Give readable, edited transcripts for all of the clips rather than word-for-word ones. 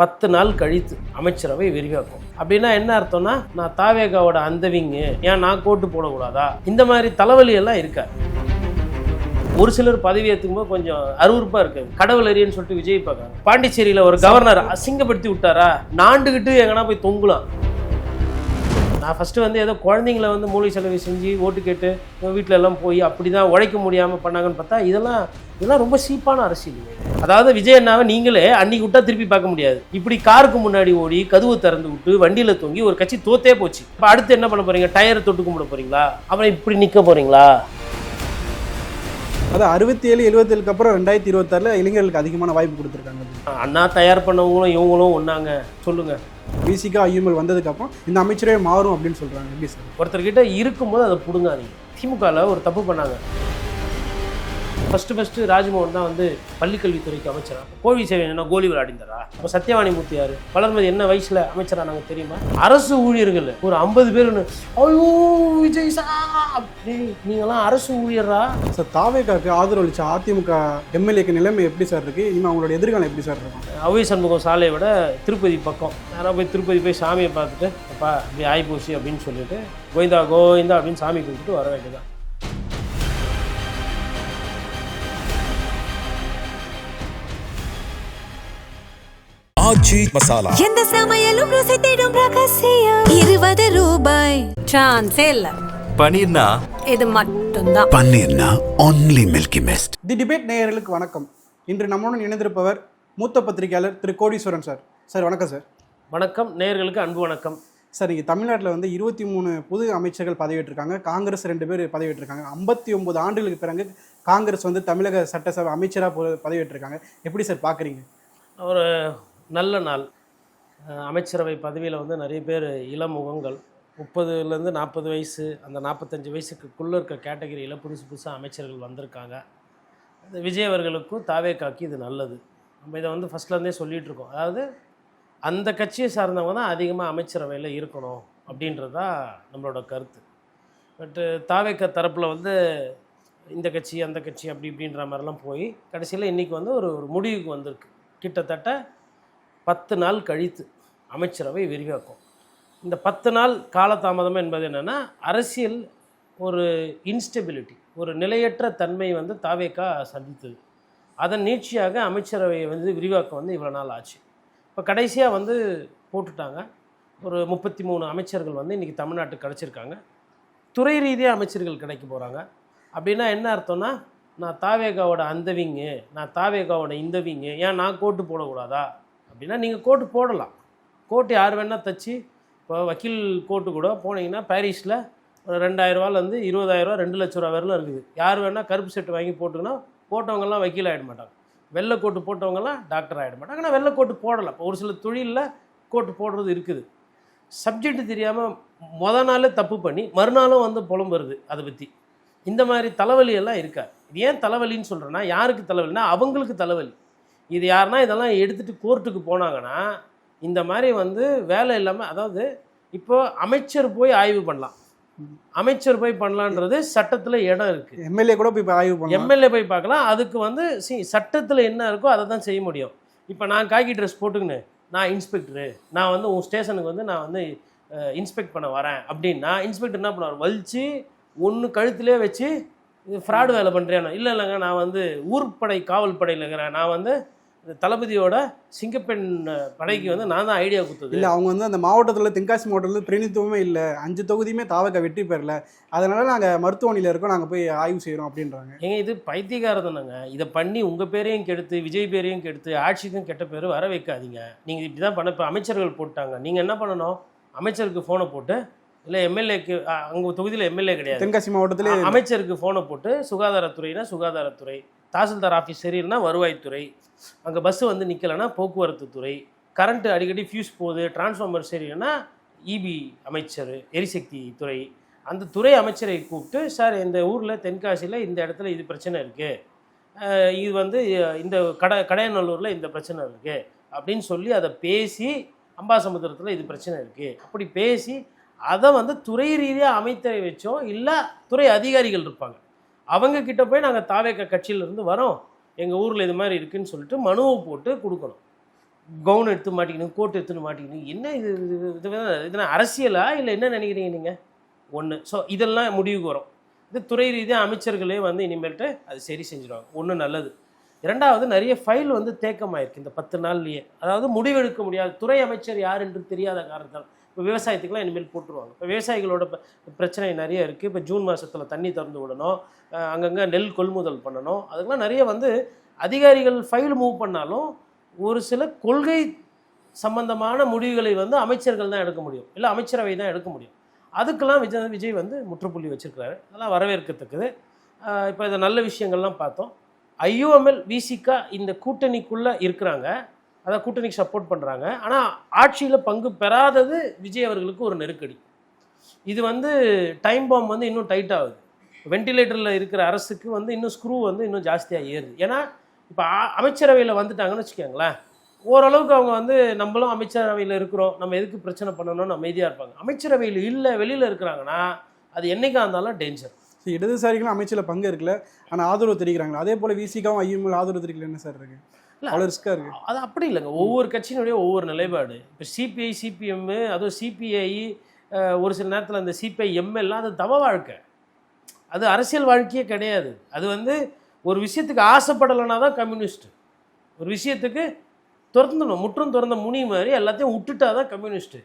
10 நாள் கழித்து அமைச்சரவை விரிவாக்கும். அப்படின்னா என்ன அர்த்தம்னா, நான் தாவேகாவோட அந்தவிங்க ஏன் நான் கோட்டு போடக்கூடாதா, இந்த மாதிரி தலைவலி எல்லாம் இருக்காது. ஒரு சிலர் பதவி ஏற்றுக்கும்போது கொஞ்சம் அருவருப்பாக இருக்காது. கடவுள் அறியன்னு சொல்லிட்டு விஜய் பார்க்காங்க. பாண்டிச்சேரியில் ஒரு கவர்னர் அசிங்கப்படுத்தி விட்டாரா, நாண்டுகிட்டு எங்கன்னா போய் தொங்கலாம். நான் ஃபஸ்ட்டு வந்து ஏதோ குழந்தைங்கள வந்து மூளை செலவு செஞ்சு ஓட்டு கேட்டு வீட்டில் எல்லாம் போய் அப்படி தான் உழைக்க முடியாமல் பண்ணாங்கன்னு பார்த்தா இதெல்லாம் ரொம்ப சீப்பான அரசியல். அதாவது விஜய் அண்ணாவை நீங்களே அன்னைக்கு விட்டா திருப்பி பார்க்க முடியாது. இப்படி காருக்கு முன்னாடி ஓடி கதவு திறந்து விட்டு வண்டியில் தொங்கி ஒரு கட்சி தோத்தே போச்சு. இப்போ அடுத்து என்ன பண்ண போறீங்க? டயரை தொட்டு கும்பிட போறீங்களா? அப்புறம் இப்படி நிற்க போறீங்களா? அது 67, 77க்கு அப்புறம் 2026 இளைஞர்களுக்கு அதிகமான வாய்ப்பு கொடுத்துருக்காங்க. அண்ணா தயார் பண்ணவங்களும் இவங்களும் ஒன்றாங்க சொல்லுங்க. பிசிகா ஐஎம்எல் வந்ததுக்கப்புறம் இந்த அமைச்சரே மாறும் அப்படின்னு சொல்கிறாங்க. எப்படி சார்? ஒருத்தர்கிட்ட இருக்கும்போது அதை பிடுங்காதீங்க. திமுகவில் ஒரு தப்பு பண்ணாங்க. ஃபஸ்ட்டு ராஜ்மோகன் தான் வந்து பள்ளிக்கல்வித்துறைக்கு அமைச்சரா. கோவி சேவை என்ன கோலி விளையாடிந்தாரா? அப்போ சத்யவாணி மூர்த்தி யார்? வளர்மதி என்ன வயசில் அமைச்சரா நாங்கள் தெரியுமா? அரசு ஊழியர்கள் ஒரு 50 பேர் ஐயோ விஜய் சார், நீங்களாம் அரசு ஊழியரா? சார், தாவேகாவுக்கு ஆதரவு அளிச்ச அதிமுக எம்எல்ஏக்கு நிலைமை எப்படி சார் இருக்குது? இனிமேல் அவங்களோட எதிர்காலம் எப்படி சார் இருக்கும்? அவை சண்முகம் சாலையை விட திருப்பதி பக்கம் யாராவது போய் திருப்பதி போய் சாமியை பார்த்துட்டு அப்பா இப்படி ஆகிப்போச்சு அப்படின்னு சொல்லிட்டு கோவிந்தா கோவிந்தா அப்படின்னு சாமி கும்பிட்டு வர வேண்டியதான். மசாலா எந்த சமையலும் ருசி தேடும் ரகசியம். 20 ரூபாய் சான்ஸே இல்ல. பன்னீர்னா இது மட்டும்தான். பன்னீர்னா ஒன்லி மில்கி மிஸ்ட். தி டிபேட் நேயர்களுக்கு வணக்கம். இன்று நம்முடன் இணைந்திருப்பவர் மூத்த பத்திரிகையாளர் திரு கோடீஸ்வரன் சார். சார் வணக்கம் சார். வணக்கம் நேயர்களுக்கு அன்பு வணக்கம். சார், இங்கே தமிழ்நாட்டில் வந்து 23 புது அமைச்சர்கள் பதவியேற்றிருக்காங்க. காங்கிரஸ் 2 பேர் பதவியேற்றிருக்காங்க. 59 ஆண்டுகளுக்கு பிறகு காங்கிரஸ் வந்து தமிழக சட்டசபை அமைச்சராக பதவியேற்றிருக்காங்க. எப்படி சார் பார்க்குறீங்க? ஒரு நல்ல நாள். அமைச்சரவை பதவியில் வந்து நிறைய பேர் இளமுகங்கள் 30லேருந்து 40 வயசு, அந்த 45 வயசுக்குள்ளே இருக்க கேட்டகரியில் புதுசாக அமைச்சர்கள் வந்திருக்காங்க. விஜய் அவர்களுக்கும் தாவேகாக்கு இது நல்லது. நம்ம இதை வந்து ஃபஸ்ட்லேருந்தே சொல்லிகிட்ருக்கோம். அதாவது அந்த கட்சியை சார்ந்தவங்க தான் அதிகமாக அமைச்சரவையில் இருக்கணும் அப்படின்றது தான் நம்மளோட கருத்து. பட்டு தாவேகா தரப்பில் வந்து இந்த கட்சி அந்த கட்சி அப்படி இப்படின்ற மாதிரிலாம் போய் கடைசியில் இன்றைக்கி வந்து ஒரு முடிவுக்கு வந்திருக்கு. கிட்டத்தட்ட 10 நாள் கழித்து அமைச்சரவை விரிவாக்கும். இந்த 10 நாள் காலதாமதம் என்பது என்னென்னா, அரசியல் ஒரு இன்ஸ்டெபிலிட்டி, ஒரு நிலையற்ற தன்மை வந்து தாவேகா சந்தித்தது. அதன் நீட்சியாக அமைச்சரவையை வந்து விரிவாக்கம் வந்து இவ்வளோ நாள் ஆச்சு. இப்போ கடைசியாக வந்து போட்டுட்டாங்க. ஒரு 33 அமைச்சர்கள் வந்து இன்றைக்கி தமிழ்நாட்டுக்கு கிடச்சிருக்காங்க. துறை ரீதியாக அமைச்சர்கள் கிடைக்க போகிறாங்க. அப்படின்னா என்ன அர்த்தம்னா, நான் தாவேகாவோட அந்தவிங்க நான் தாவேகாவோட இந்தவிங்க ஏன் நான் கோட்டு போடக்கூடாதா அப்படின்னா, நீங்கள் கோட்டு போடலாம். கோட்டு யார் வேணால் தச்சு, இப்போ வக்கீல் கோட்டு கூட போனீங்கன்னா பாரிஸில் ஒரு 2000ரூவாலேருந்து 20,000 2 லட்ச ரூபா வரலாம் இருக்குது. யார் வேணால் கருப்பு செட்டு வாங்கி போட்டுங்கன்னா போட்டவங்கெல்லாம் வக்கீல் ஆகிட மாட்டாங்க. வெள்ளை கோட்டு போட்டவங்கெல்லாம் டாக்டர் ஆகிட மாட்டாங்க. ஆனால் வெள்ளை கோட்டு போடலாம். இப்போ ஒரு சில தொழிலில் கோட்டு போடுறது இருக்குது. சப்ஜெக்ட் தெரியாமல் மொதல் நாளே தப்பு பண்ணி மறுநாளும் வந்து புலம்புறது அதை பற்றி. இந்த மாதிரி தலைவலியெல்லாம் இருக்காது. இது ஏன் தலைவலின்னு சொல்கிறேன்னா, யாருக்கு தலைவலின்னா அவங்களுக்கு தலைவலி. இது யாருன்னா இதெல்லாம் எடுத்துகிட்டு கோர்ட்டுக்கு போனாங்கன்னா இந்த மாதிரி வந்து வேலை இல்லாமல், அதாவது இப்போது அமைச்சர் போய் ஆய்வு பண்ணலாம், அமைச்சர் போய் பண்ணலான்றது சட்டத்தில் இடம் இருக்குது. எம்எல்ஏ கூட போய் ஆய்வு பண்ணலாம், எம்எல்ஏ போய் பார்க்கலாம். அதுக்கு வந்து சட்டத்தில் என்ன இருக்கோ அதை தான் செய்ய முடியும். இப்போ நான் காக்கி ட்ரெஸ் போட்டுக்கின்னு நான் இன்ஸ்பெக்டரு, நான் வந்து உன் ஸ்டேஷனுக்கு வந்து நான் வந்து இன்ஸ்பெக்ட் பண்ண வரேன் அப்படின்னா இன்ஸ்பெக்டர் என்ன பண்ணுவார்? வலிச்சு ஒன்று கழுத்திலே வச்சு ஃப்ராடு வேலை பண்ணுறேன். இல்லைங்க, நான் வந்து ஊர்படை காவல் படையில் இருக்கிறேன், நான் வந்து தளபதியோட சிங்கப்பெண் படைக்கு வந்து நான் தான் ஐடியா கொடுத்தது. இல்லை, அவங்க வந்து அந்த மாவட்டத்தில் தென்காசி மாவட்டத்தில் பிரதிநிதித்துவமே இல்லை, 5 தொகுதியுமே தாவேகா வெற்றி பெறல, அதனால் நாங்கள் மருத்துவமனையில் இருக்கோம், நாங்கள் போய் ஆய்வு செய்கிறோம் அப்படின்றாங்க. ஏங்க, இது பைத்தியகாரதானங்க. இதை பண்ணி உங்கள் பேரையும் கெடுத்து விஜய் பேரையும் கெடுத்து ஆட்சிக்கும் கெட்ட பேர் வர வைக்காதீங்க. நீங்கள் இப்படி தான் பண்ண. இப்போ அமைச்சர்கள் போட்டாங்க, நீங்கள் என்ன பண்ணணும்? அமைச்சருக்கு ஃபோனை போட்டு, இல்லை எம்எல்ஏக்கு, அங்கே தொகுதியில் எம்எல்ஏ கிடையாது, தென்காசி மாவட்டத்தில் அமைச்சருக்கு ஃபோனை போட்டு சுகாதாரத்துறைனா சுகாதாரத்துறை, தாசில்தார் ஆஃபீஸ் சரியில்லைனா வருவாய்த்துறை, அங்கே பஸ்ஸு வந்து நிற்கலைன்னா போக்குவரத்து துறை, கரண்ட்டு அடிக்கடி ஃபியூஸ் போகுது, டிரான்ஸ்ஃபார்மர் சரியில்லைன்னா இபி அமைச்சர், எரிசக்தி துறை, அந்த துறை அமைச்சரை கூப்பிட்டு, சார் இந்த ஊரில் தென்காசியில் இந்த இடத்துல இது பிரச்சனை இருக்குது, இது வந்து இந்த கடையநல்லூரில் இந்த பிரச்சனை இருக்குது அப்படின்னு சொல்லி அதை பேசி, அம்பாசமுத்திரத்தில் இது பிரச்சனை இருக்குது அப்படி பேசி அதை வந்து துறை ரீதியாக அமைத்தரை வச்சோ, இல்லை துறை அதிகாரிகள் இருப்பாங்க, அவங்க கிட்ட போய் நாங்கள் தாவேகா கட்சியிலேருந்து வரோம், எங்கள் ஊரில் இது மாதிரி இருக்குதுன்னு சொல்லிட்டு மனுவை போட்டு கொடுக்கணும். கவுன் எடுத்து மாட்டிக்கணும், கோட் எடுத்துன்னு மாட்டிக்கணும், என்ன இது இதெல்லாம் அரசியலா இல்லை என்ன நினைக்கிறீங்க நீங்கள்? ஒன்று. ஸோ இதெல்லாம் முடிவுக்கு வரும். இது துறை ரீதியாக அமைச்சர்களே வந்து இனிமேல்ட்டு அது சரி செஞ்சுருவாங்க. ஒன்று நல்லது. இரண்டாவது, நிறைய ஃபைல் வந்து தேக்கமாயிருக்கு இந்த 10 நாள்லேயே. அதாவது முடிவெடுக்க முடியாது, துறை அமைச்சர் யார் என்று தெரியாத காரணத்தால். இப்போ விவசாயத்துக்குலாம் இனிமேல் போட்டுருவாங்க. இப்போ விவசாயிகளோட பிரச்சனை நிறைய இருக்குது. இப்போ ஜூன் மாதத்தில் தண்ணி திறந்து விடணும், அங்கங்கே நெல் கொள்முதல் பண்ணணும். அதுக்கெல்லாம் நிறைய வந்து அதிகாரிகள் ஃபைல் மூவ் பண்ணாலும் ஒரு சில கொள்கை சம்பந்தமான முடிவுகளை வந்து அமைச்சர்கள் தான் எடுக்க முடியும், இல்லை அமைச்சரவை தான் எடுக்க முடியும். அதுக்கெல்லாம் விஜய் வந்து முற்றுப்புள்ளி வச்சுருக்கிறாரு. அதெல்லாம் வரவேற்கத்தக்கது. இப்போ இதை நல்ல விஷயங்கள்லாம் பார்த்தோம். IOML விசிகா இந்த கூட்டணிக்குள்ளே இருக்கிறாங்க, அதான் கூட்டணிக்கு சப்போர்ட் பண்ணுறாங்க. ஆனால் ஆட்சியில் பங்கு பெறாதது விஜய் அவர்களுக்கு ஒரு நெருக்கடி. இது வந்து டைம் பாம் வந்து இன்னும் டைட் ஆகுது. வெண்டிலேட்டரில் இருக்கிற அரசுக்கு வந்து இன்னும் ஸ்க்ரூ வந்து இன்னும் ஜாஸ்தியாக ஏறுது. ஏன்னா இப்போ அமைச்சரவையில் வந்துட்டாங்கன்னு வச்சுக்கோங்களேன், ஓரளவுக்கு அவங்க வந்து நம்மளும் அமைச்சரவையில் இருக்கிறோம், நம்ம எதுக்கு பிரச்சனை பண்ணணும்னு அமைதியாக இருப்பாங்க. அமைச்சரவையில் இல்லை, வெளியில் இருக்கிறாங்கன்னா அது என்றைக்காக இருந்தாலும் டேஞ்சர். இடதுசாரிகளும் அமைச்சரில் பங்கு இருக்குல்ல, ஆனால் ஆதரவு தெரிவிக்கிறாங்களா? அதே போல் விசிகாவும் IOML ஆதரவு தெரிவிக்கல, என்ன சார் இருக்குது? அவ்வளோ ரிஸ்க்காக இருக்குது. அது அப்படி இல்லைங்க, ஒவ்வொரு கட்சியினுடைய ஒவ்வொரு நிலைப்பாடு. இப்போ CPI CPM அதுவும் CPI ஒரு சில நேரத்தில் அந்த CPI ML அது தவ வாழ்க்கை, அது அரசியல் வாழ்க்கையே கிடையாது. அது வந்து ஒரு விஷயத்துக்கு ஆசைப்படலைன்னா தான் கம்யூனிஸ்ட். ஒரு விஷயத்துக்கு திறந்துடணும், முற்றும் திறந்த முனி மாதிரி எல்லாத்தையும் விட்டுட்டா தான் கம்யூனிஸ்ட்டு.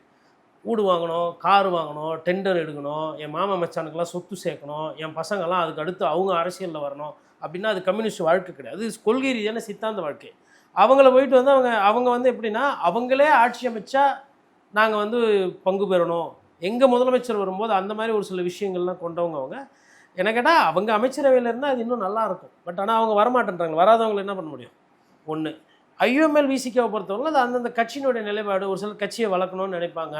வீடு வாங்கணும், கார் வாங்கணும், டெண்டர் எடுக்கணும், என் மாமா மச்சானுக்கெல்லாம் சொத்து சேர்க்கணும், என் பசங்கள்லாம் அதுக்கு அடுத்து அவங்க அரசியலில் வரணும் அப்படின்னா அது கம்யூனிஸ்ட் வாழ்க்கை கிடையாது. அது கொள்கை ரீதியான சித்தாந்த வாழ்க்கை. அவங்கள போயிட்டு வந்து அவங்க வந்து எப்படின்னா அவங்களே ஆட்சி அமைச்சா நாங்கள் வந்து பங்கு பெறணும், எங்கள் முதலமைச்சர் வரும்போது அந்த மாதிரி ஒரு சில விஷயங்கள்லாம் கொண்டவங்க அவங்க. என்ன கேட்டால் அவங்க அமைச்சரவையில் இருந்தால் அது இன்னும் நல்லாயிருக்கும். பட் ஆனால் அவங்க வரமாட்டேன்றாங்க. வராதவங்களை என்ன பண்ண முடியும்? ஒன்று. IOML விசிகாவை பொறுத்தவரை அது அந்தந்த கட்சியினுடைய நிலைப்பாடு. ஒரு சில கட்சியை வளர்க்கணும்னு நினைப்பாங்க.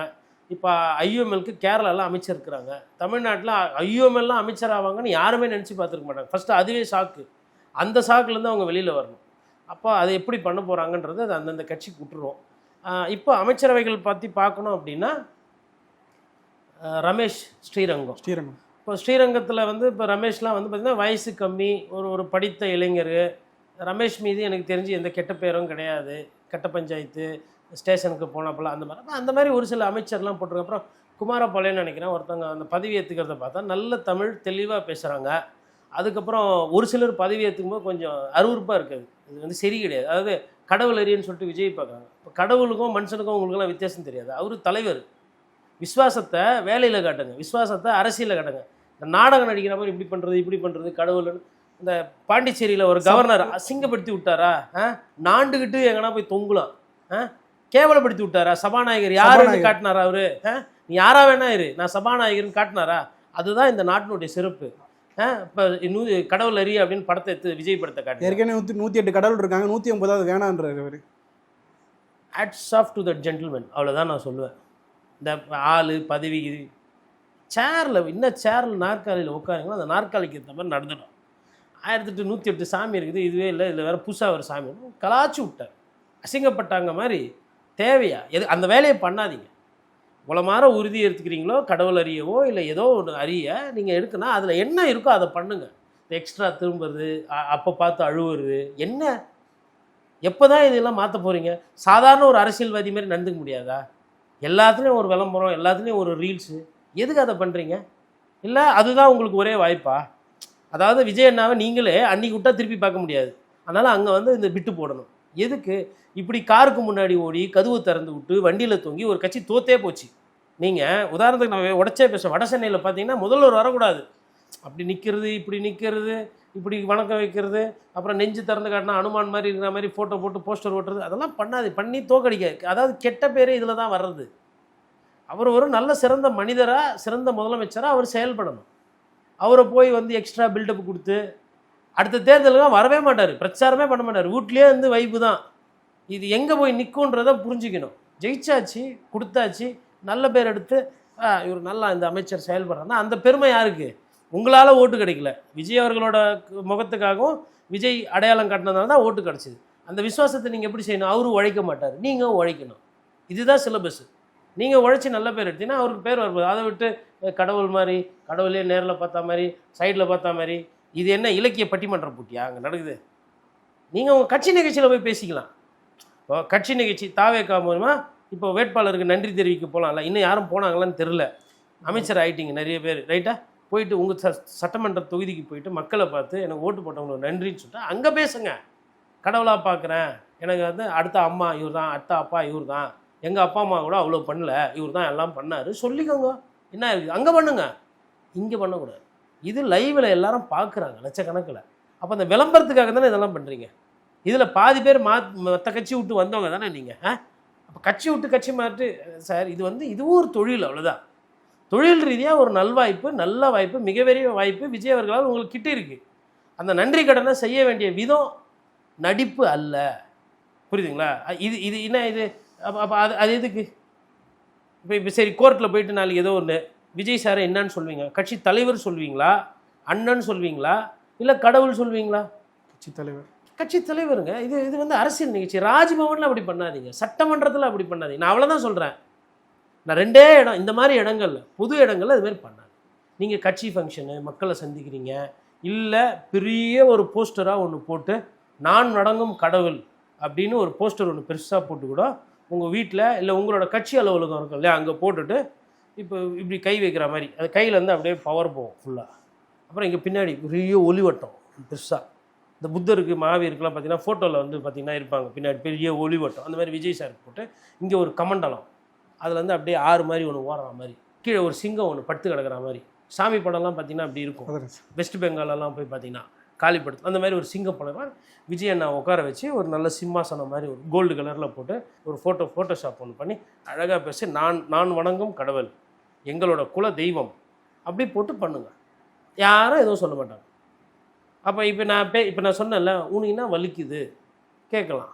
இப்போ IOMLக்கு கேரளாவில் அமைச்சர் இருக்கிறாங்க, தமிழ்நாட்டில் IOMLலாம் அமைச்சர் ஆவாங்கன்னு யாருமே நினச்சி பார்த்துருக்க மாட்டாங்க. ஃபஸ்ட்டு அதுவே ஷாக்கு. அந்த ஷாக்குலேருந்து அவங்க வெளியில் வரணும். அப்போ அதை எப்படி பண்ண போகிறாங்கன்றது அது அந்தந்த கட்சிக்கு விட்டுருவோம். இப்போ அமைச்சரவைகள் பற்றி பார்க்கணும் அப்படின்னா ரமேஷ் ஸ்ரீரங்கம். இப்போ ஸ்ரீரங்கத்தில் வந்து இப்போ ரமேஷ்லாம் வந்து பார்த்திங்கன்னா வயசு கம்மி, ஒரு படித்த இளைஞர். ரமேஷ் மீது எனக்கு தெரிஞ்சு எந்த கெட்ட பேரும் கிடையாது, கெட்ட பஞ்சாயத்து, ஸ்டேஷனுக்கு போனப்பெல்லாம் அந்த மாதிரி ஒரு சில அமைச்சர்லாம் போட்டிருக்க. அப்புறம் குமாரபாளையம்னு நினைக்கிறேன் ஒருத்தவங்க அந்த பதவி ஏற்றுக்கிறத பார்த்தா நல்ல தமிழ் தெளிவாக பேசுகிறாங்க. அதுக்கப்புறம் ஒரு சிலர் பதவி ஏற்றுக்கும்போது கொஞ்சம் அருவருப்பாக இருக்குது. இது வந்து சரி கிடையாது. அதாவது கடவுள் அறியன்னு சொல்லிட்டு விஜய் பார்க்குறாங்க. இப்போ கடவுளுக்கும் மனுஷனுக்கும் உங்களுக்குலாம் வித்தியாசம் தெரியாது. அவர் தலைவர். விஸ்வாசத்தை வேலையில் காட்டுங்க, விஸ்வாசத்தை அரசியலில் காட்டுங்க. இந்த நாடகம் நடிக்கிற மாதிரி இப்படி பண்ணுறது கடவுள். இந்த பாண்டிச்சேரியில் ஒரு கவர்னர் அசிங்கப்படுத்தி விட்டாரா, நாண்டுக்கிட்டு எங்கன்னா போய் தொங்கலாம், கேவலப்படுத்தி விட்டாரா, சபாநாயகர் யாருன்னு காட்டினாரா, அவரு நீ யாரா வேணா இரு நான் சபாநாயகர்னு காட்டினாரா? அதுதான் இந்த நாட்டினுடைய சிறப்பு. இப்போ கடவுள் அறிய அப்படின்னு படத்தை எடுத்து விஜய் படத்தை காட்டி ஏற்கனவே 108 கடவுள் இருக்காங்க, 150 வேணான்றாரு அவர். Hats off to that gentleman, அவ்வளோதான் நான் சொல்லுவேன். இந்த ஆள் பதவி சேரில் இன்னும் சேரில் நாற்காலியில் உட்காருங்களோ அந்த நாற்காலிக்கு ஏற்ற மாதிரி நடந்துடும். 108 சாமி இருக்குது, இதுவே இல்லை, இதில் வேறு புதுசாக ஒரு சாமி கலாச்சி விட்டார், அசிங்கப்பட்டாங்க மாதிரி. தேவையா? அந்த வேலையை பண்ணாதீங்க. உளமாற உறுதி எடுத்துக்கிறீங்களோ கடவுள் அறியவோ இல்லை ஏதோ ஒன்று அறிய நீங்கள் இருக்குன்னா அதில் என்ன இருக்கோ அதை பண்ணுங்கள். எக்ஸ்ட்ரா திரும்புறது, அப்போ பார்த்து அழுவுறது என்ன? எப்போ தான் இதெல்லாம் மாற்ற போகிறீங்க? சாதாரண ஒரு அரசியல்வாதி மாதிரி நடந்துக்க முடியாதா? எல்லாத்துலேயும் ஒரு விளம்பரம், எல்லாத்துலேயும் ஒரு ரீல்ஸு, எதுக்கு அதை பண்ணுறீங்க? இல்லை அதுதான் உங்களுக்கு ஒரே வாய்ப்பா? அதாவது விஜய் அண்ணாவை நீங்களே அன்றைக்கி விட்டால் திருப்பி பார்க்க முடியாது, அதனால் அங்கே வந்து இந்த பிட்டு போடணும். எதுக்கு இப்படி காருக்கு முன்னாடி ஓடி கதவு திறந்து விட்டு வண்டியில் தொங்கி ஒரு கட்சி தோத்தே போச்சு. நீங்கள் உதாரணத்துக்கு நான் உடச்சே பேசுவேன், வட சென்னையில் பார்த்தீங்கன்னா முதல்வர் வரக்கூடாது, அப்படி நிற்கிறது, இப்படி நிற்கிறது, இப்படி வணக்கம் வைக்கிறது, அப்புறம் நெஞ்சு திறந்து காட்டினா அனுமான் மாதிரி இருக்கிற மாதிரி ஃபோட்டோ போட்டு போஸ்டர் ஓட்டுறது, அதெல்லாம் பண்ணாது. பண்ணி தோக்கடிக்க, அதாவது கெட்ட பேரே இதில் தான் வர்றது. அவர் ஒரு நல்ல சிறந்த மனிதராக, சிறந்த முதலமைச்சராக அவர் செயல்படணும். அவரை போய் வந்து எக்ஸ்ட்ரா பில்டப் கொடுத்து அடுத்த தேர்தலுக்கு வரவே மாட்டார், பிரச்சாரமே பண்ண மாட்டார், வீட்லேயே வந்து வைப்பு தான். இது எங்கே போய் நிற்கும்ன்றதை புரிஞ்சுக்கணும். ஜெயிச்சாச்சு, கொடுத்தாச்சு, நல்ல பேர் எடுத்து இவர் நல்லா இந்த அமைச்சர் செயல்படுறாருன்னா அந்த பெருமை யாருக்கு? உங்களால் ஓட்டு கிடைக்கல, விஜய் அவர்களோட முகத்துக்காகவும் விஜய் அடையாளம் காட்டினதுனால தான் ஓட்டு கிடச்சிது. அந்த விசுவாசத்தை நீங்கள் எப்படி செய்யணும்? அவரும் உழைக்க மாட்டார், நீங்கள் உழைக்கணும். இதுதான் சிலபஸ். நீங்கள் உழைச்சி நல்ல பேர் எடுத்தீங்கன்னா அவருக்கு பேர் வரும்போது, அதை விட்டு கடவுள் மாதிரி, கடவுளே நேரில் பார்த்தா மாதிரி, சைடில் பார்த்தா மாதிரி, இது என்ன இலக்கிய பட்டிமன்ற போட்டியா அங்கே நடக்குது? நீங்கள் உங்கள் கட்சி நிகழ்ச்சியில் போய் பேசிக்கலாம். இப்போ கட்சி நிகழ்ச்சி தாவேக்கா மூலமா இப்போ வேட்பாளருக்கு நன்றி தெரிவிக்க போகலாம்ல, இன்னும் யாரும் போனாங்களான்னு தெரில. அமைச்சர் ஆகிட்டீங்க நிறைய பேர், ரைட்டா? போயிட்டு உங்கள் சட்டமன்ற தொகுதிக்கு போயிட்டு மக்களை பார்த்து எனக்கு ஓட்டு போட்டவங்களுக்கு நன்றின்னு சொல்லிட்டு அங்கே பேசுங்க. கடவுளாக பார்க்குறேன், எனக்கு வந்து அடுத்த அம்மா இவர் தான், அடுத்த அப்பா இவர் தான், எங்கள் அப்பா அம்மா கூட அவ்வளோ பண்ணல, இவர் தான் எல்லாம் பண்ணார் சொல்லிக்கோங்க. என்ன இருக்குது அங்கே பண்ணுங்க, இங்கே பண்ணக்கூடாது. இது லைவில் எல்லாரும் பார்க்குறாங்க லட்சக்கணக்கில். அப்போ அந்த விளம்பரத்துக்காக தானே இதெல்லாம் பண்ணுறீங்க. இதில் பாதி பேர் மற்ற கட்சி விட்டு வந்தவங்க தானே நீங்கள். அப்போ கட்சி விட்டு கட்சி மாற்றி சார், இது வந்து இதுவும் ஒரு தொழில், அவ்வளோதான். தொழில் ரீதியாக ஒரு நல்வாய்ப்பு, நல்ல வாய்ப்பு, மிகப்பெரிய வாய்ப்பு விஜய் அவர்களால் உங்களுக்கு கிட்டே இருக்குது. அந்த நன்றி கடனை செய்ய வேண்டிய விதம் நடிப்பு அல்ல. புரியுதுங்களா? இது என்ன இது? அப்போ அது எதுக்கு? இப்போ சரி, கோர்ட்டில் போயிட்டு நாளைக்கு ஏதோ ஒன்று விஜய் சாரை என்னன்னு சொல்வீங்க? கட்சி தலைவர் சொல்வீங்களா, அண்ணன் சொல்வீங்களா, இல்லை கடவுள் சொல்வீங்களா? கட்சி தலைவருங்க. இது வந்து அரசியல் நிகழ்ச்சி. ராஜ்பவனில் அப்படி பண்ணாதீங்க, சட்டமன்றத்தில் அப்படி பண்ணாதீங்க. நான் அவ்வளோதான் சொல்கிறேன். நான் 2 இடம், இந்த மாதிரி இடங்கள்ல, பொது இடங்கள்ல அது மாதிரி பண்ணாது. நீங்கள் கட்சி ஃபங்க்ஷனு, மக்களை சந்திக்கிறீங்க, இல்லை பெரிய ஒரு போஸ்டராக ஒன்று போட்டு நான் வணங்கும் கடவுள் அப்படின்னு ஒரு போஸ்டர் ஒன்று பெருசாக போட்டு கூட உங்கள் வீட்டில் இல்லை உங்களோட கட்சி அலுவலகம் இருக்கும் இல்லையா, அங்கே போட்டுட்டு இப்போ இப்படி கை வைக்கிற மாதிரி அது கையிலேருந்து அப்படியே பவர் போகும் ஃபுல்லாக. அப்புறம் இங்கே பின்னாடி பெரிய ஒளிவட்டம் பெருசாக, இந்த புத்தருக்கு மகாவீருக்குலாம் பார்த்தீங்கன்னா ஃபோட்டோவில் வந்து பார்த்திங்கன்னா இருப்பாங்க பின்னாடி பெரிய ஒளிவட்டம். அந்த மாதிரி விஜய் சாருக்கு போட்டு இங்கே ஒரு கமண்டலம், அதில் வந்து அப்படியே 6 மாதிரி ஒன்று ஓடுற மாதிரி, கீழே ஒரு சிங்கம் ஒன்று படுத்து கிடக்கிற மாதிரி. சாமி படம்லாம் பார்த்திங்கன்னா அப்படி இருக்கும். வெஸ்ட் பெங்காலெல்லாம் போய் பார்த்திங்கன்னா காளிப்படுத்து அந்த மாதிரி ஒரு சிங்கம் படம் விஜய் அண்ணா உட்கார வச்சு ஒரு நல்ல சிம்மாசனம் மாதிரி ஒரு கோல்டு கலரில் போட்டு ஒரு ஃபோட்டோஷாப் ஒன்று பண்ணி அழகாக பேசி நான் வணங்கும் கடவுள், எங்களோட குல தெய்வம் அப்படி போட்டு பண்ணுங்க. யாரும் எதுவும் சொல்ல மாட்டாங்க. அப்போ இப்போ நான் சொன்னேன்ல, உனக்குன்னா வலிக்குது கேட்கலாம்.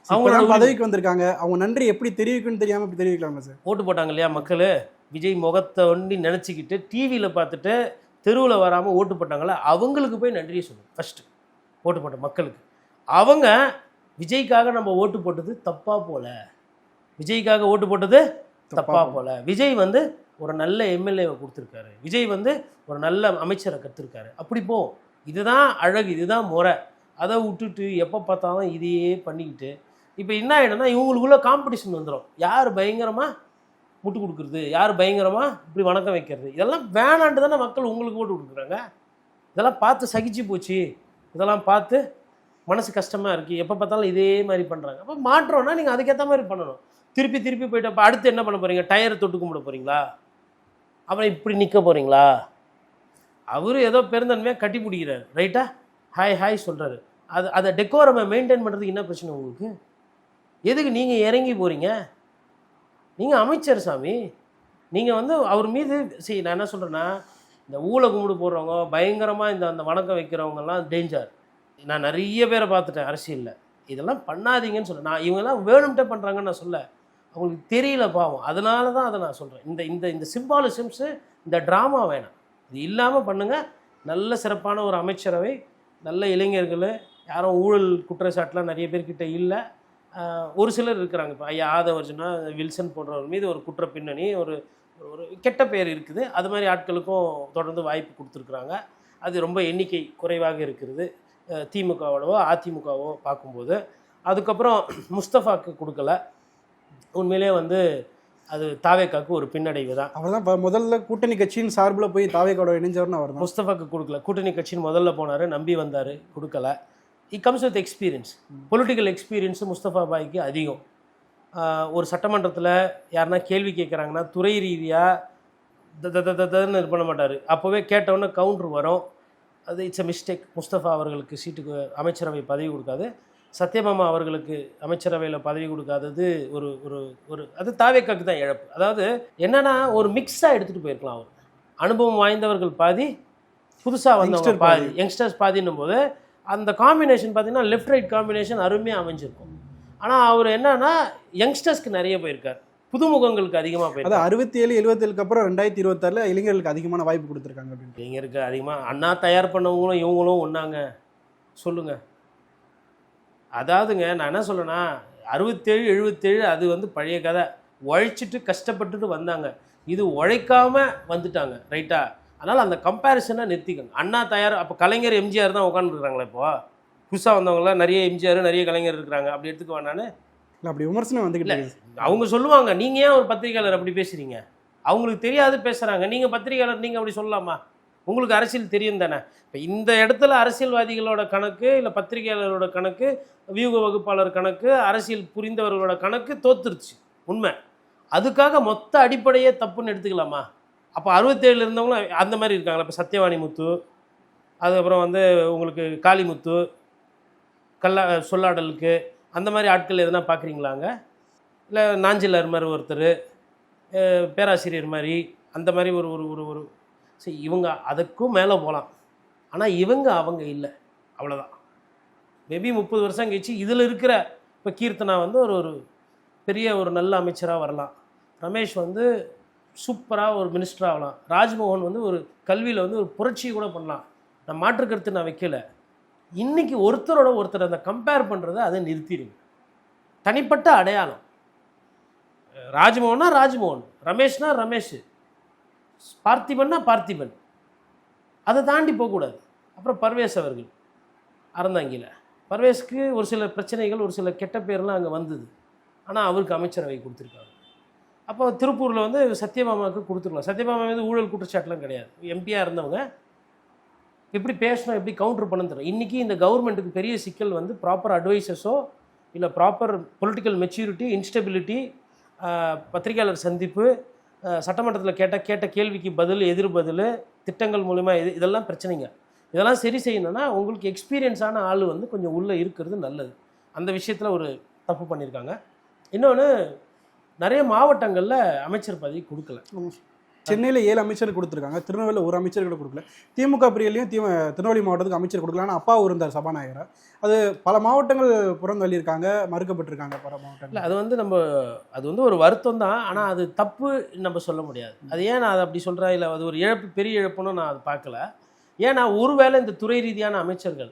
அவங்க பதவிக்கு வந்திருக்காங்க, அவங்க நன்றி எப்படி தெரிவிக்கணும்னு தெரியாமல் இப்படி தெரிவிக்கலாமா சார்? ஓட்டு போட்டாங்க இல்லையா மக்கள், விஜய் முகத்தை ஒண்டி நினச்சிக்கிட்டு டிவியில் பார்த்துட்டு தெருவில் வராமல் ஓட்டு போட்டாங்களே, அவங்களுக்கு போய் நன்றியை சொல்லுங்கள் ஃபஸ்ட்டு. ஓட்டு போட்ட மக்களுக்கு அவங்க விஜய்க்காக நம்ம ஓட்டு போட்டது தப்பாக போல, விஜய்க்காக ஓட்டு போட்டது தப்பாக போல. விஜய் வந்து ஒரு நல்ல எம்எல்ஏவை கொடுத்துருக்காரு, விஜய் வந்து ஒரு நல்ல அமைச்சரை கற்றுருக்காரு, அப்படி போ. இதுதான் அழகு, இதுதான் முறை. அதை விட்டுட்டு எப்போ பார்த்தாலும் இதையே பண்ணிக்கிட்டு இப்போ என்ன ஆகிடும்னா இவங்களுக்குள்ள காம்படிஷன் வந்துடும். யார் பயங்கரமாக முட்டு கொடுக்குறது, யார் பயங்கரமாக இப்படி வணக்கம் வைக்கிறது, இதெல்லாம் வேணான்ட்டு தானே மக்கள் உங்களுக்கு ஓட்டு கொடுக்குறாங்க. இதெல்லாம் பார்த்து சகிச்சு போச்சு, இதெல்லாம் பார்த்து மனசு கஷ்டமாக இருக்குது, எப்போ பார்த்தாலும் இதே மாதிரி பண்ணுறாங்க. அப்போ மாற்றோன்னா நீங்கள் அதுக்கேற்ற மாதிரி பண்ணணும். திருப்பி போயிட்டு அப்போ அடுத்து என்ன பண்ண போகிறீங்க? டயரை தொட்டு கும்பிட போகிறீங்களா? அப்புறம் இப்படி நிற்க போகிறீங்களா? அவர் ஏதோ பெருந்தன்மையாக கட்டி பிடிக்கிறார், ரைட்டா? ஹாய் சொல்கிறாரு. அதை டெக்கோரமை மெயின்டைன் பண்ணுறதுக்கு என்ன பிரச்சனை உங்களுக்கு? எதுக்கு நீங்கள் இறங்கி போகிறீங்க? நீங்கள் அமைச்சர் சாமி, நீங்கள் வந்து அவர் மீது நான் என்ன சொல்கிறேன்னா, இந்த ஊழ கும்பிடு போடுறவங்க பயங்கரமாக அந்த வணக்கம் வைக்கிறவங்கெல்லாம் டேஞ்சர். நான் நிறைய பேரை பார்த்துட்டேன் அரசியலில். இதெல்லாம் பண்ணாதீங்கன்னு சொல்கிறேன். நான் இவங்கெல்லாம் வேணும்ட்டே பண்ணுறாங்கன்னு நான் சொல்ல, அவங்களுக்கு தெரியல பாவம். அதனால தான் அதை நான் சொல்கிறேன். இந்த சிம்பாலிசம்ஸு, இந்த ட்ராமா வேணாம். இது இல்லாமல் பண்ணுங்கள். நல்ல சிறப்பான ஒரு அமைச்சரவை, நல்ல இளைஞர்கள், யாரும் ஊழல் குற்றச்சாட்டுலாம் நிறைய பேர்கிட்ட இல்லை. ஒரு சிலர் இருக்கிறாங்க. இப்போ ஐயா ஆதவர்ஜுனா, வில்சன் போன்றவர் மீது ஒரு குற்ற பின்னணி, ஒரு ஒரு கெட்ட பெயர் இருக்குது. அது மாதிரி ஆட்களுக்கும் தொடர்ந்து வாய்ப்பு கொடுத்துருக்குறாங்க. அது ரொம்ப எண்ணிக்கை குறைவாக இருக்கிறது திமுகவோடவோ அதிமுகவோ பார்க்கும்போது. அதுக்கப்புறம் முஸ்தஃபாவுக்கு கொடுக்கல. உண்மையிலே வந்து அது தாவேக்காவுக்கு ஒரு பின்னடைவு தான். அவர் தான் முதல்ல கூட்டணி கட்சியின் சார்பில் போய் தாவேக்காவோட இணைஞ்சவர்னு அவர் தான். முஸ்தஃபாவுக்கு கொடுக்கல. கூட்டணி கட்சின்னு முதல்ல போனார், நம்பி வந்தார், கொடுக்கல. It comes with experience. Political experience Mustafa பாய்க்கு அதிகம். ஒரு சட்டமன்றத்தில் யாருன்னா கேள்வி கேட்குறாங்கன்னா துறை ரீதியாக இது பண்ண மாட்டார். அப்போவே கேட்டவுடனே கவுண்டர் வரும். அது இட்ஸ் அ மிஸ்டேக். முஸ்தஃபா அவர்களுக்கு சீட்டுக்கு அமைச்சரவை பதவி கொடுக்காது, சத்யபாமா அவர்களுக்கு அமைச்சரவையில் பதவி கொடுக்காதது ஒரு ஒரு ஒரு அது தாவேக்காக்கு தான் இழப்பு. அதாவது என்னென்னா ஒரு மிக்ஸாக எடுத்துகிட்டு போயிருக்கலாம். அவர் அனுபவம் வாய்ந்தவர்கள் பாதி, புதுசாக வந்தவங்க பாதி, யங்ஸ்டர்ஸ் பாதின்னும் போது அந்த காம்பினேஷன் பார்த்திங்கன்னா லெஃப்ட் ரைட் காம்பினேஷன் அருமையாக அமைஞ்சிருக்கும். ஆனால் அவர் என்னன்னா யங்ஸ்டர்ஸ்க்கு நிறைய போயிருக்கார், புதுமுகங்களுக்கு அதிகமாக போயிருக்காரு. 67-77க்கு அப்புறம் 2026 இளைஞர்களுக்கு அதிகமான வாய்ப்பு கொடுத்துருக்காங்க. இளைஞருக்கு அதிகமாக அண்ணா தயார் பண்ணவங்களும் இவங்களும் ஒன்றாங்க சொல்லுங்கள். அதாவதுங்க நான் என்ன சொல்கிறேன்னா 67-77 அது வந்து பழைய கதை. உழைச்சிட்டு கஷ்டப்பட்டுட்டு வந்தாங்க, இது உழைக்காமல் வந்துட்டாங்க, ரைட்டா? அதனால் அந்த கம்பேரிசனை நிறுத்திக்கோங்க. அண்ணா தயார், அப்போ கலைஞர் எம்ஜிஆர் தான் உட்காந்துருக்குறாங்களே. இப்போது புதுசாக வந்தவங்களாம் நிறைய எம்ஜிஆர் நிறைய கலைஞர் இருக்கிறாங்க, அப்படி எடுத்துக்க வேண்டான்னு இல்லை அப்படி விமர்சனம் வந்துக்கிட்டு இருக்கு. அவங்க சொல்லுவாங்க, நீங்கள் ஏன் ஒரு பத்திரிகையாளர் அப்படி பேசுகிறீங்க, அவங்களுக்கு தெரியாது பேசுகிறாங்க, நீங்கள் பத்திரிகையாளர் நீங்கள் அப்படி சொல்லலாமா, உங்களுக்கு அரசியல் தெரியும் தானே. இப்போ இந்த இடத்துல அரசியல்வாதிகளோட கணக்கு இல்லை பத்திரிகையாளரோட கணக்கு, வியூக வகுப்பாளர் கணக்கு, அரசியல் புரிந்தவர்களோட கணக்கு தோத்துருச்சு உண்மை. அதுக்காக மொத்த அடிப்படையே தப்புன்னு எடுத்துக்கலாமா? அப்போ 67 இருந்தவங்களும் அந்த மாதிரி இருக்காங்களா? இப்போ சத்யவாணி முத்து, அதுக்கப்புறம் வந்து உங்களுக்கு காளிமுத்து, சொல்லாடலுக்கு அந்த மாதிரி ஆட்கள் எதனா பார்க்குறீங்களாங்க? இல்லை நாஞ்சிலர் மாதிரி ஒருத்தர், பேராசிரியர் மாதிரி, அந்த மாதிரி ஒரு ஒரு ஒரு ஒரு சரி, இவங்க அதுக்கும் மேலே போகலாம். ஆனால் இவங்க அவங்க இல்லை, அவ்வளோதான். மேபி 30 வருஷம் கழிச்சு இதில் இருக்கிற இப்போ கீர்த்தனா வந்து ஒரு பெரிய ஒரு நல்ல அமைச்சராக வரலாம், ரமேஷ் வந்து சூப்பராக ஒரு மினிஸ்டர் ஆகலாம், ராஜ்மோகன் வந்து ஒரு கல்வியில் வந்து ஒரு புரட்சி கூட பண்ணலாம். நான் மாற்று கருத்து நான் வைக்கல. இன்றைக்கி ஒருத்தரோட ஒருத்தர் அந்த கம்பேர் பண்ணுறதை அதை நிறுத்திடுங்க. தனிப்பட்ட அடையாளம், ராஜ்மோகனா ராஜ்மோகன், ரமேஷ்னா ரமேஷ், பார்த்திபன்னா பார்த்திபன், அதை தாண்டி போகக்கூடாது. அப்புறம் பர்வேஸ் அவர்கள் அறந்தாங்கியில், பர்வேஸ்க்கு ஒரு சில பிரச்சனைகள், ஒரு சில கெட்ட பேர்லாம் அங்கே வந்தது, ஆனால் அவருக்கு அமைச்சரவை கொடுத்துருக்காங்க. அப்போ திருப்பூரில் வந்து சத்யபாமாவுக்கு கொடுத்துருக்கலாம். சத்யபாமா வந்து ஊழல் குற்றச்சாட்டுலாம் கிடையாது, எம்பியாக இருந்தவங்க. எப்படி பேசணும், எப்படி கவுண்டர் பண்ண தெரியும். இன்றைக்கி இந்த கவர்மெண்ட்டுக்கு பெரிய சிக்கல் வந்து ப்ராப்பர் அட்வைசஸோ இல்லை ப்ராப்பர் பொலிட்டிக்கல் மெச்சூரிட்டி, இன்ஸ்டெபிலிட்டி, பத்திரிகையாளர் சந்திப்பு, சட்டமன்றத்தில் கேட்ட கேள்விக்கு பதில், எதிர் பதில், திட்டங்கள் மூலிமா இதெல்லாம் பிரச்சனைங்க. இதெல்லாம் சரி செய்யணும்னா உங்களுக்கு எக்ஸ்பீரியன்ஸான ஆள் வந்து கொஞ்சம் உள்ளே இருக்கிறது நல்லது. அந்த விஷயத்தில் ஒரு தப்பு பண்ணியிருக்காங்க. இன்னொன்று, நிறைய மாவட்டங்களில் அமைச்சர் பதவி கொடுக்கல. சென்னையில் 7 அமைச்சர் கொடுத்துருக்காங்க, திருநெல்வேலியில் 1 அமைச்சர் கூட கொடுக்கல. திமுக பிரிவிலையும் திருநெல்வேலி மாவட்டத்துக்கு அமைச்சர் கொடுக்கல. ஆனால் அப்பாவும் இருந்தார் சபாநாயகராக. அது பல மாவட்டங்கள் புறந்தள்ளியிருக்காங்க, மறுக்கப்பட்டிருக்காங்க பல மாவட்டங்கள். இல்லை, அது வந்து ஒரு வருத்தம் தான். ஆனால் அது தப்பு நம்ம சொல்ல முடியாது. அது ஏன் நான் அதை அப்படி சொல்கிறேன், இல்லை அது ஒரு இழப்பு, பெரிய இழப்புன்னு நான் அதை பார்க்கல. ஏன்னா ஒருவேளை இந்த துறை ரீதியான அமைச்சர்கள்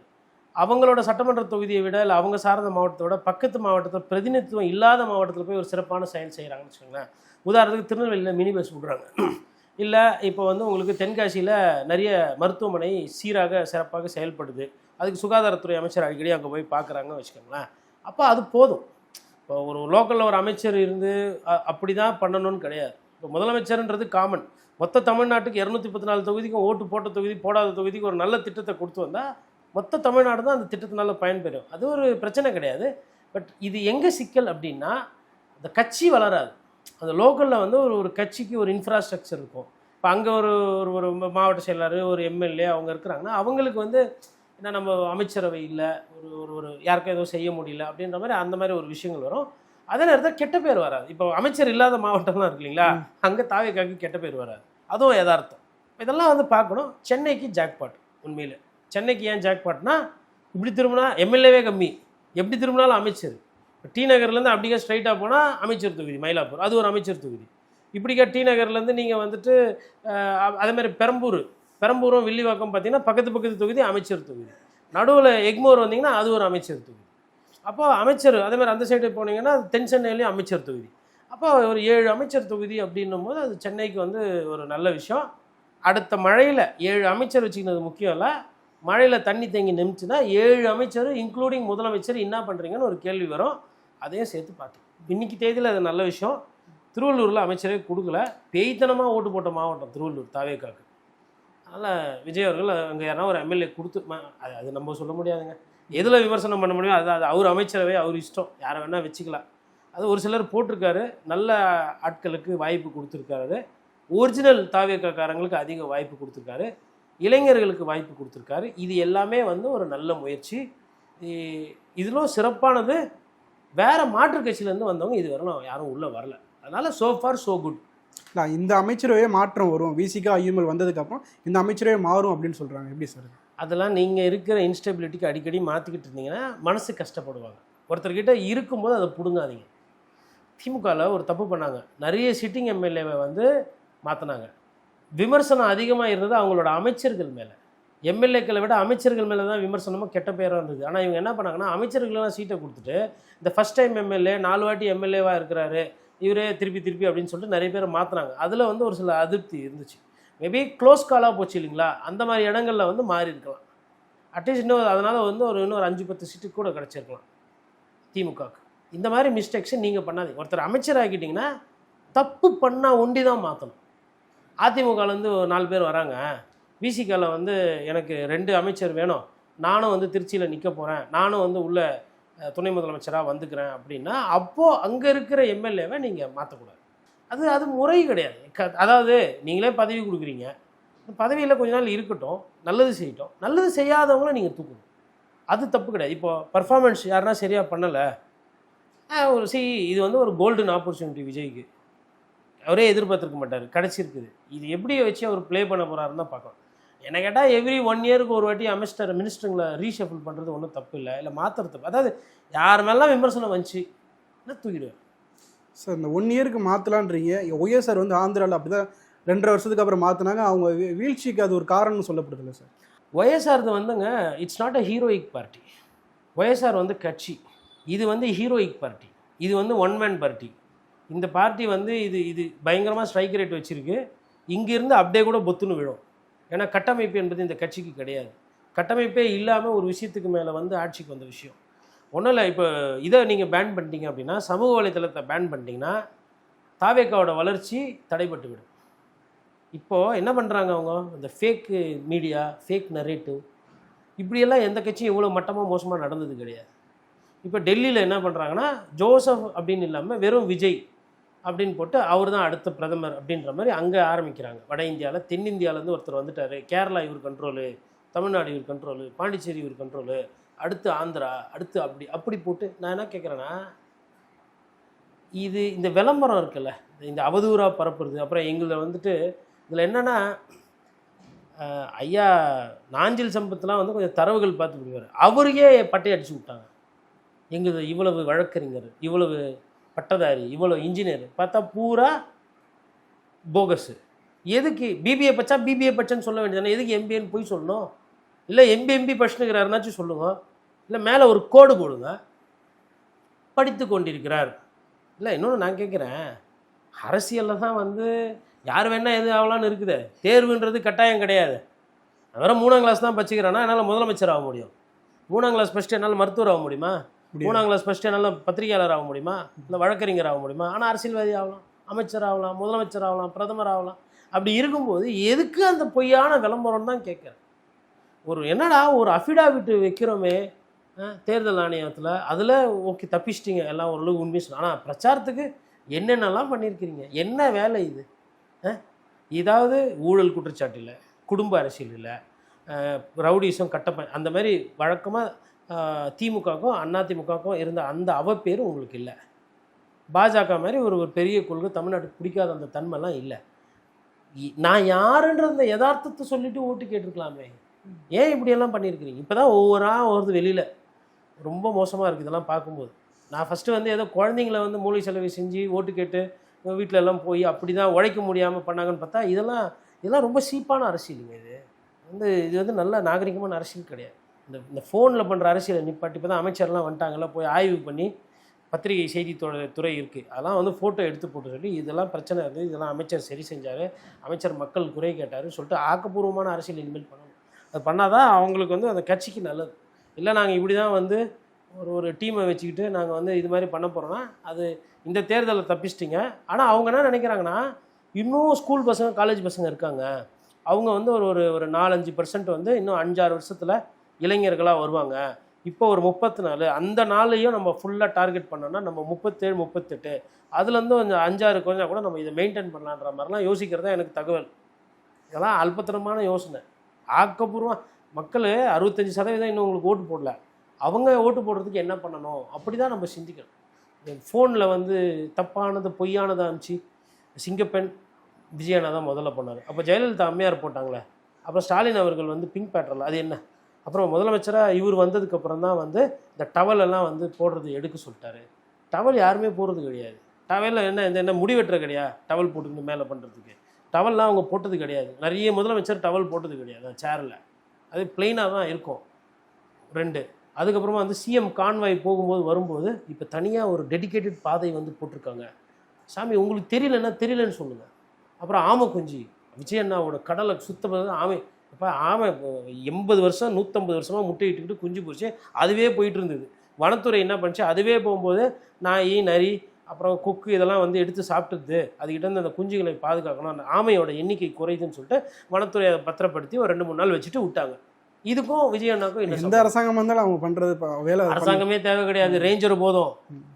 அவங்களோட சட்டமன்ற தொகுதியை விட இல்லை அவங்க சார்ந்த மாவட்டத்தோட பக்கத்து மாவட்டத்தில் பிரதிநிதித்துவம் இல்லாத மாவட்டத்தில் போய் ஒரு சிறப்பான செயல் செய்கிறாங்கன்னு வச்சுக்கோங்களேன். உதாரணத்துக்கு திருநெல்வேலியில் மினி பஸ் விடுறாங்க, இல்லை இப்போ வந்து உங்களுக்கு தென்காசியில் நிறைய மருத்துவமனை சீராக சிறப்பாக செயல்படுது, அதுக்கு சுகாதாரத்துறை அமைச்சர் அடிக்கடி அங்கே போய் பார்க்குறாங்கன்னு வச்சுக்கோங்களேன். அப்போ அது போதும். இப்போ ஒரு லோக்கலில் ஒரு அமைச்சர் இருந்து அப்படி தான் பண்ணணும்னு கிடையாது. இப்போ முதலமைச்சர்ன்றது காமன். மொத்த தமிழ்நாட்டுக்கு 214 தொகுதிக்கும் ஓட்டு போட்ட தொகுதி போடாத தொகுதிக்கு ஒரு நல்ல திட்டத்தை கொடுத்து வந்தால் மொத்த தமிழ்நாடு தான் அந்த திட்டத்தினால பயன்பெறும். அது ஒரு பிரச்சனை கிடையாது. பட் இது எங்கே சிக்கல் அப்படின்னா, அந்த கட்சி வளராது. அந்த லோக்கலில் வந்து ஒரு கட்சிக்கு ஒரு இன்ஃப்ராஸ்ட்ரக்சர் இருக்கும். இப்போ அங்கே ஒரு ஒரு மாவட்ட செயலாளர், ஒரு எம்எல்ஏ அவங்க இருக்கிறாங்கன்னா அவங்களுக்கு வந்து என்ன, நம்ம அமைச்சரவை இல்லை, ஒரு யாருக்கும் எதுவும் செய்ய முடியல அப்படின்ற மாதிரி அந்த மாதிரி ஒரு விஷயங்கள் வரும். அதே நேரத்தில் கெட்ட பேர் வராது. இப்போ அமைச்சர் இல்லாத மாவட்டம்லாம் இருக்கு இல்லைங்களா, அங்கே தாவேக்காக்கு கெட்ட பேர் வராது. அதுவும் யதார்த்தம். இதெல்லாம் வந்து பார்க்கணும். சென்னைக்கு ஜாக்பாட். உண்மையில் சென்னைக்கு ஏன் ஜாக்பாட்னா, இப்படி திரும்பினா எம்எல்ஏவே கம்மி, எப்படி திரும்பினாலும் அமைச்சர். இப்போ டி நகர்லேருந்து அப்படியே ஸ்ட்ரைட்டாக போனால் அமைச்சர் தொகுதி மயிலாப்பூர், அது ஒரு அமைச்சர் தொகுதி. இப்படிக்கா டி நகர்லேருந்து நீங்கள் வந்துட்டு அதேமாதிரி பெரம்பூரும் வில்லிவாக்கம் பார்த்தீங்கன்னா பக்கத்து தொகுதி அமைச்சர் தொகுதி. நடுவில் எக்மோர் வந்தீங்கன்னா அது ஒரு அமைச்சர் தொகுதி. அப்போ அமைச்சர் அதேமாதிரி அந்த சைடு போனீங்கன்னா தென் சென்னையிலையும் அமைச்சர் தொகுதி. அப்போ ஒரு 7 அமைச்சர் தொகுதி அப்படின்னும் போது அது சென்னைக்கு வந்து ஒரு நல்ல விஷயம். அடுத்த மழையில் 7 அமைச்சர் வச்சுக்கினது முக்கியம் இல்லை, மழையில் தண்ணி தேங்கி நிமிச்சுன்னா 7 அமைச்சர் இன்க்ளூடிங் முதலமைச்சர் என்ன பண்ணுறீங்கன்னு ஒரு கேள்வி வரும். அதையும் சேர்த்து பார்த்தோம். இன்றைக்கி தேதியில் அது நல்ல விஷயம். திருவள்ளூரில் அமைச்சரே கொடுக்கல, பேய்த்தனமாக ஓட்டு போட்ட மாவட்டம் திருவள்ளூர் தாவேக்காக்கு. அதனால் விஜய் அவர்கள் அங்கே யாரா ஒரு எம்எல்ஏ கொடுத்து அது நம்ம சொல்ல முடியாதுங்க. எதில் விமர்சனம் பண்ண முடியும், அது அவர் அமைச்சரவை, அவர் இஷ்டம், யாரை வேணால் வச்சுக்கலாம். அது ஒரு சிலர் போட்டிருக்காரு, நல்ல ஆட்களுக்கு வாய்ப்பு கொடுத்துருக்காரு, ஒரிஜினல் தாவேக்காரங்களுக்கு அதிக வாய்ப்பு கொடுத்துருக்காரு, இளைஞர்களுக்கு வாய்ப்பு கொடுத்துருக்காரு. இது எல்லாமே வந்து ஒரு நல்ல முயற்சி. இதிலும் சிறப்பானது, வேறு மாற்று கட்சியிலேருந்து வந்தவங்க இது வரலாம் யாரும் உள்ளே வரல. அதனால் ஸோ ஃபார் ஸோ குட். நான் இந்த அமைச்சரவையே மாற்றம் வரும், விசிகா ஐஎம்எல் வந்ததுக்கப்புறம் இந்த அமைச்சரவை மாறும் அப்படின்னு சொல்கிறாங்க. எப்படி சார்? அதெல்லாம் நீங்கள் இருக்கிற இன்ஸ்டெபிலிட்டிக்கு அடிக்கடி மாற்றிக்கிட்டு இருந்தீங்கன்னா மனசு கஷ்டப்படுவாங்க. ஒருத்தர்கிட்ட இருக்கும்போது அதை பிடுங்காதீங்க. திமுகவில் ஒரு தப்பு பண்ணாங்க, நிறைய சிட்டிங் எம்எல்ஏவை வந்து மாற்றினாங்க. விமர்சனம் அதிகமாக இருந்தது அவங்களோட அமைச்சர்கள் மேலே. எம்எல்ஏக்களை விட அமைச்சர்கள் மேலே தான் விமர்சனமாக கெட்ட பேராக இருந்தது. ஆனால் இவங்க என்ன பண்ணாங்கன்னா, அமைச்சர்களெலாம் சீட்டை கொடுத்துட்டு இந்த ஃபஸ்ட் டைம் எம்எல்ஏ 4 வாட்டி எம்எல்ஏவாக இருக்கிறாரு இவரே திருப்பி அப்படின்னு சொல்லிட்டு நிறைய பேர் மாற்றினாங்க. அதில் வந்து ஒரு சில அதிருப்தி இருந்துச்சு. மேபி க்ளோஸ் காலாக போச்சு இல்லைங்களா, அந்த மாதிரி இடங்களில் வந்து மாறி இருக்கலாம். அட்லீஸ்ட் இன்னும் அதனால் வந்து இன்னொரு 5-10 சீட்டு கூட கிடச்சிருக்கலாம் திமுகவுக்கு. இந்த மாதிரி மிஸ்டேக்ஸை நீங்கள் பண்ணாதீங்க. ஒருத்தர் அமைச்சர் ஆக்கிட்டிங்கன்னா தப்பு பண்ணால் ஒண்டி தான் மாற்றணும். அதிமுகலேருந்து ஒரு 4 பேர் வராங்க, விசிகாவில் வந்து எனக்கு 2 அமைச்சர் வேணும், நானும் வந்து திருச்சியில் நிற்க போகிறேன், நானும் வந்து உள்ள துணை முதலமைச்சராக வந்துக்கிறேன் அப்படின்னா அப்போது அங்கே இருக்கிற எம்எல்ஏவை நீங்கள் மாற்றக்கூடாது. அது முறை கிடையாது. அதாவது நீங்களே பதவி கொடுக்குறீங்க, பதவியில் கொஞ்ச நாள் இருக்கட்டும், நல்லது செய்யட்டும், நல்லது செய்யாதவங்கள நீங்கள் தூக்கணும், அது தப்பு கிடையாது. இப்போது பர்ஃபார்மன்ஸ் யாருன்னா சரியாக பண்ணலை, இது வந்து ஒரு கோல்டன் ஆப்பர்ச்சுனிட்டி விஜய்க்கு, அவரே எதிர்பார்த்துருக்க மாட்டார், கிடச்சிருக்குது. இது எப்படி வச்சு அவர் ப்ளே பண்ண போகிறாருன்னு தான் பார்க்கணும். என்ன கேட்டால் எவ்ரி 1 இயருக்கு ஒரு வாட்டி மினிஸ்டருங்களை ரீஷஃபில் பண்ணுறது ஒன்றும் தப்பு இல்லை, இல்லை மாற்றுறது தப்பு. அதாவது யார் மேலாம் விமர்சனம் வந்துச்சு என்ன தூக்கிடுவேன் சார். இந்த 1 இயருக்கு மாற்றலான்றீங்க. ஒய்எஸ்ஆர் வந்து ஆந்திராவில் அப்படி தான் 2.5 வருஷத்துக்கு அப்புறம் மாற்றினாங்க. அவங்க வீழ்ச்சிக்கு அது ஒரு காரணம்னு சொல்லப்படுதில்ல சார்? ஒய்எஸ்ஆர் வந்துங்க it's not a heroic party. YSR வந்து கட்சி, இது வந்து ஹீரோயிக் பார்ட்டி, இது வந்து 1 மேன் பார்ட்டி. இந்த பார்ட்டி வந்து இது பயங்கரமாக ஸ்ட்ரைக் ரேட் வச்சுருக்கு. இங்கேருந்து அப்படியே கூட பொத்துன்னு விழும். ஏன்னா கட்டமைப்பு என்பது இந்த கட்சிக்கு கிடையாது. கட்டமைப்பே இல்லாமல் ஒரு விஷயத்துக்கு மேலே வந்து ஆட்சிக்கு வந்த விஷயம் ஒன்றும் இல்லை. இப்போ இதை நீங்கள் பேன் பண்ணிட்டீங்க அப்படின்னா, சமூக வலைத்தளத்தை பேன் பண்ணிட்டீங்கன்னா தாவேக்காவோட வளர்ச்சி தடைபட்டு விடும். இப்போது என்ன பண்ணுறாங்க அவங்க, இந்த ஃபேக் மீடியா, ஃபேக் நரேட்டிவ், இப்படியெல்லாம் எந்த கட்சியும் இவ்வளோ மட்டமாக மோசமாக நடந்தது கிடையாது. இப்போ டெல்லியில் என்ன பண்ணுறாங்கன்னா, ஜோசப் அப்படின்னு இல்லாமல் வெறும் விஜய் அப்படின்னு போட்டு அவர் தான் அடுத்த பிரதமர் அப்படின்ற மாதிரி அங்கே ஆரம்பிக்கிறாங்க. வட இந்தியாவில், தென்னிந்தியாவிலேருந்து ஒருத்தர் வந்துட்டார், கேரளா இவர் கண்ட்ரோலு, தமிழ்நாடு இவர் கண்ட்ரோலு, பாண்டிச்சேரி இவர் கண்ட்ரோலு, அடுத்து ஆந்திரா, அடுத்து அப்படி போட்டு நான் என்ன கேட்குறேன்னா, இந்த விளம்பரம் இருக்குல்ல, இந்த அவதூறாக பரப்புறது. அப்புறம் எங்களை வந்துட்டு இதில் என்னென்னா, ஐயா நாஞ்சில் சம்பத்லாம் வந்து கொஞ்சம் தரவுகள் பார்த்து விடுவார், அவருக்கே பட்டை அடிச்சு விட்டாங்க. எங்கள் இவ்வளவு வழக்கறிஞர், இவ்வளவு பட்டதாரி, இவ்வளோ இன்ஜினியர், பார்த்தா பூரா போகஸு. எதுக்கு பிபிஏ பச்சா பிபிஏ பச்சன்னு சொல்ல வேண்டியதானே, எதுக்கு எம்பிஏன்னு போய் சொல்லணும்? இல்லை எம்பி படிச்சுனுக்கிறாருனாச்சும் சொல்லுங்க, இல்லை மேலே ஒரு கோடு போடுங்க, படித்து கொண்டிருக்கிறார். இல்லை இன்னொன்று நான் கேட்குறேன், அரசியலில் தான் வந்து யார் வேணால் எது ஆகலான்னு இருக்குது, தேர்வுன்றது கட்டாயம் கிடையாது. நான் வேறு 3ஆம் கிளாஸ் தான் படிச்சுக்கிறேன்னா என்னால் முதலமைச்சர் ஆக முடியும், 3ஆம் கிளாஸ் ஃபஸ்ட்டு என்னால் மருத்துவர் ஆக முடியுமா, 3ஆம் கிளாஸ் ஃபஸ்ட்டு என்னால் பத்திரிகையாளர் ஆக முடியுமா, இல்லை வழக்கறிஞர் ஆக முடியுமா? ஆனால் அரசியல்வாதி ஆகலாம், அமைச்சர் ஆகலாம், முதலமைச்சர் ஆகலாம், பிரதமர் ஆகலாம். அப்படி இருக்கும்போது எதுக்கு அந்த பொய்யான விளம்பரம் தான் கேட்குறேன். என்னடா ஒரு அஃபிடாவிட் வைக்கிறோமே தேர்தல் ஆணையத்தில், அதில் ஓகே தப்பிச்சிட்டிங்க எல்லாம் ஓரளவு உண்மை சொன்ன, ஆனால் பிரச்சாரத்துக்கு என்னென்னலாம் பண்ணியிருக்கிறீங்க, என்ன வேலை இது? இதாவது ஊழல் குற்றச்சாட்டு இல்லை, குடும்ப அரசியல் இல்லை, ரவுடிசம் அந்த மாதிரி வழக்கமாக திமுகவுக்கும் அதிமுகவுக்கும் இருந்த அந்த அவப்பேர் உங்களுக்கு இல்லை. பாஜக மாதிரி ஒரு பெரிய கொள்கை தமிழ்நாட்டுக்கு பிடிக்காத அந்த தன்மைலாம் இல்லை. நான் யாருன்ற அந்த யதார்த்தத்தை சொல்லிவிட்டு ஓட்டு கேட்டிருக்கலாமே, ஏன் இப்படியெல்லாம் பண்ணியிருக்கிறீங்க? இப்போ தான் வருது வெளியில், ரொம்ப மோசமாக இருக்குது இதெல்லாம் பார்க்கும்போது. நான் ஃபஸ்ட்டு வந்து ஏதோ குழந்தைங்கள வந்து மூளை செலவு செஞ்சு ஓட்டு கேட்டு வீட்டில் எல்லாம் போய் அப்படி தான் உழைக்க முடியாமல் பண்ணாங்கன்னு பார்த்தா இதெல்லாம் ரொம்ப சீப்பான அரசியலுங்க. இது வந்து நல்ல நாகரிகமான அரசியல் கிடையாது. இந்த ஃபோனில் பண்ணுற அரசியலை நிப்பாட்டி, இப்போ தான் அமைச்சர்லாம் வந்துட்டாங்கல்ல, போய் ஆய்வு பண்ணி பத்திரிகை செய்தி துறை இருக்குது, அதெல்லாம் வந்து ஃபோட்டோ எடுத்து போட்டு சொல்லி இதெல்லாம் பிரச்சனை இருக்குது, இதெல்லாம் அமைச்சர் சரி செஞ்சார், அமைச்சர் மக்கள் குறை கேட்டார் சொல்லிட்டு ஆக்கப்பூர்வமான அரசியல் இனிமேல் பண்ணணும். அது பண்ணால் தான் அவங்களுக்கு வந்து அந்த கட்சிக்கு நல்லது. இல்லை நாங்கள் இப்படி தான் வந்து ஒரு டீமை வச்சுக்கிட்டு நாங்கள் வந்து இது மாதிரி பண்ண போகிறோன்னா, அது இந்த தேர்தலில் தப்பிச்சிட்டிங்க. ஆனால் அவங்க என்ன நினைக்கிறாங்கன்னா, இன்னும் ஸ்கூல் பசங்க, காலேஜ் பசங்க இருக்காங்க, அவங்க வந்து ஒரு 4-5% வந்து இன்னும் 5-6 வருஷத்தில் இளைஞர்களாக வருவாங்க. இப்போ ஒரு 34, அந்த நாளையும் நம்ம ஃபுல்லாக டார்கெட் பண்ணோன்னா நம்ம 37-38, அதுலேருந்து கொஞ்சம் 5-6 கொஞ்சம் கூட நம்ம இதை மெயின்டைன் பண்ணலான்ற மாதிரிலாம் யோசிக்கிறதா எனக்கு தகவல். இதெல்லாம் அல்பத்தனமான யோசனை. ஆக்கப்பூர்வம் மக்கள் 65% இன்னும் உங்களுக்கு ஓட்டு போடல, அவங்க ஓட்டு போடுறதுக்கு என்ன பண்ணணும் அப்படி தான் நம்ம சிந்திக்கணும். ஃபோனில் வந்து தப்பானது பொய்யானதை அனுப்பிச்சு சிங்கப்பெண் விஜயண்ணா தான் முதல்ல பண்ணார். அப்போ ஜெயலலிதா அம்மையார் போட்டாங்களே, அப்புறம் ஸ்டாலின் அவர்கள் வந்து பிங்க் பேட்டரில், அது என்ன? அப்புறம் முதலமைச்சராக இவர் வந்ததுக்கப்புறம் தான் வந்து இந்த டவலெல்லாம் வந்து போடுறது எடுக்க சொல்லிட்டாரு. டவல் யாருமே போடுறது கிடையாது. டவலில் என்ன முடி வெட்டுற கிடையாது, டவல் போட்டுக்கிட்டு மேலே பண்ணுறதுக்கு டவல்லாம் அவங்க போட்டது கிடையாது. நிறைய முதலமைச்சர் டவல் போட்டது கிடையாது சேரில், அது பிளெயினாக தான் இருக்கும் 2. அதுக்கப்புறமா வந்து சிஎம் கான்வாய் வரும்போது இப்போ தனியாக ஒரு டெடிக்கேட்டட் பாதை வந்து போட்டிருக்காங்க. சாமி உங்களுக்கு தெரியலன்னு சொல்லுங்கள். அப்புறம் ஆமை குஞ்சு விஜயண்ணாவோட கடலை சுத்தமாக ஆமை 80 வருஷம் 150 வருஷமாக முட்டையிட்டுக்கிட்டு குஞ்சு போச்சு, அதுவே போயிட்டு இருந்தது. வனத்துறை என்ன பண்ணுச்சு, அதுவே போகும்போது நாய் நரி அப்புறம் கொக்கு இதெல்லாம் வந்து எடுத்து சாப்பிட்டுது, அதுக்கிட்ட இருந்து அந்த குஞ்சுகளை பாதுகாக்கணும், அந்த ஆமையோட எண்ணிக்கை குறையுதுன்னு சொல்லிட்டு வனத்துறை அதை பத்திரப்படுத்தி ஒரு 2-3 நாள் வச்சுட்டு விட்டாங்க. இதுக்கும் விஜய் அண்ணாக்கும் என்ன எந்த அரசாங்கம் வந்தாலும் அவங்க பண்றது வேலை அரசாங்கமே தேவை கிடையாது. ரேஞ்சர் போதும்,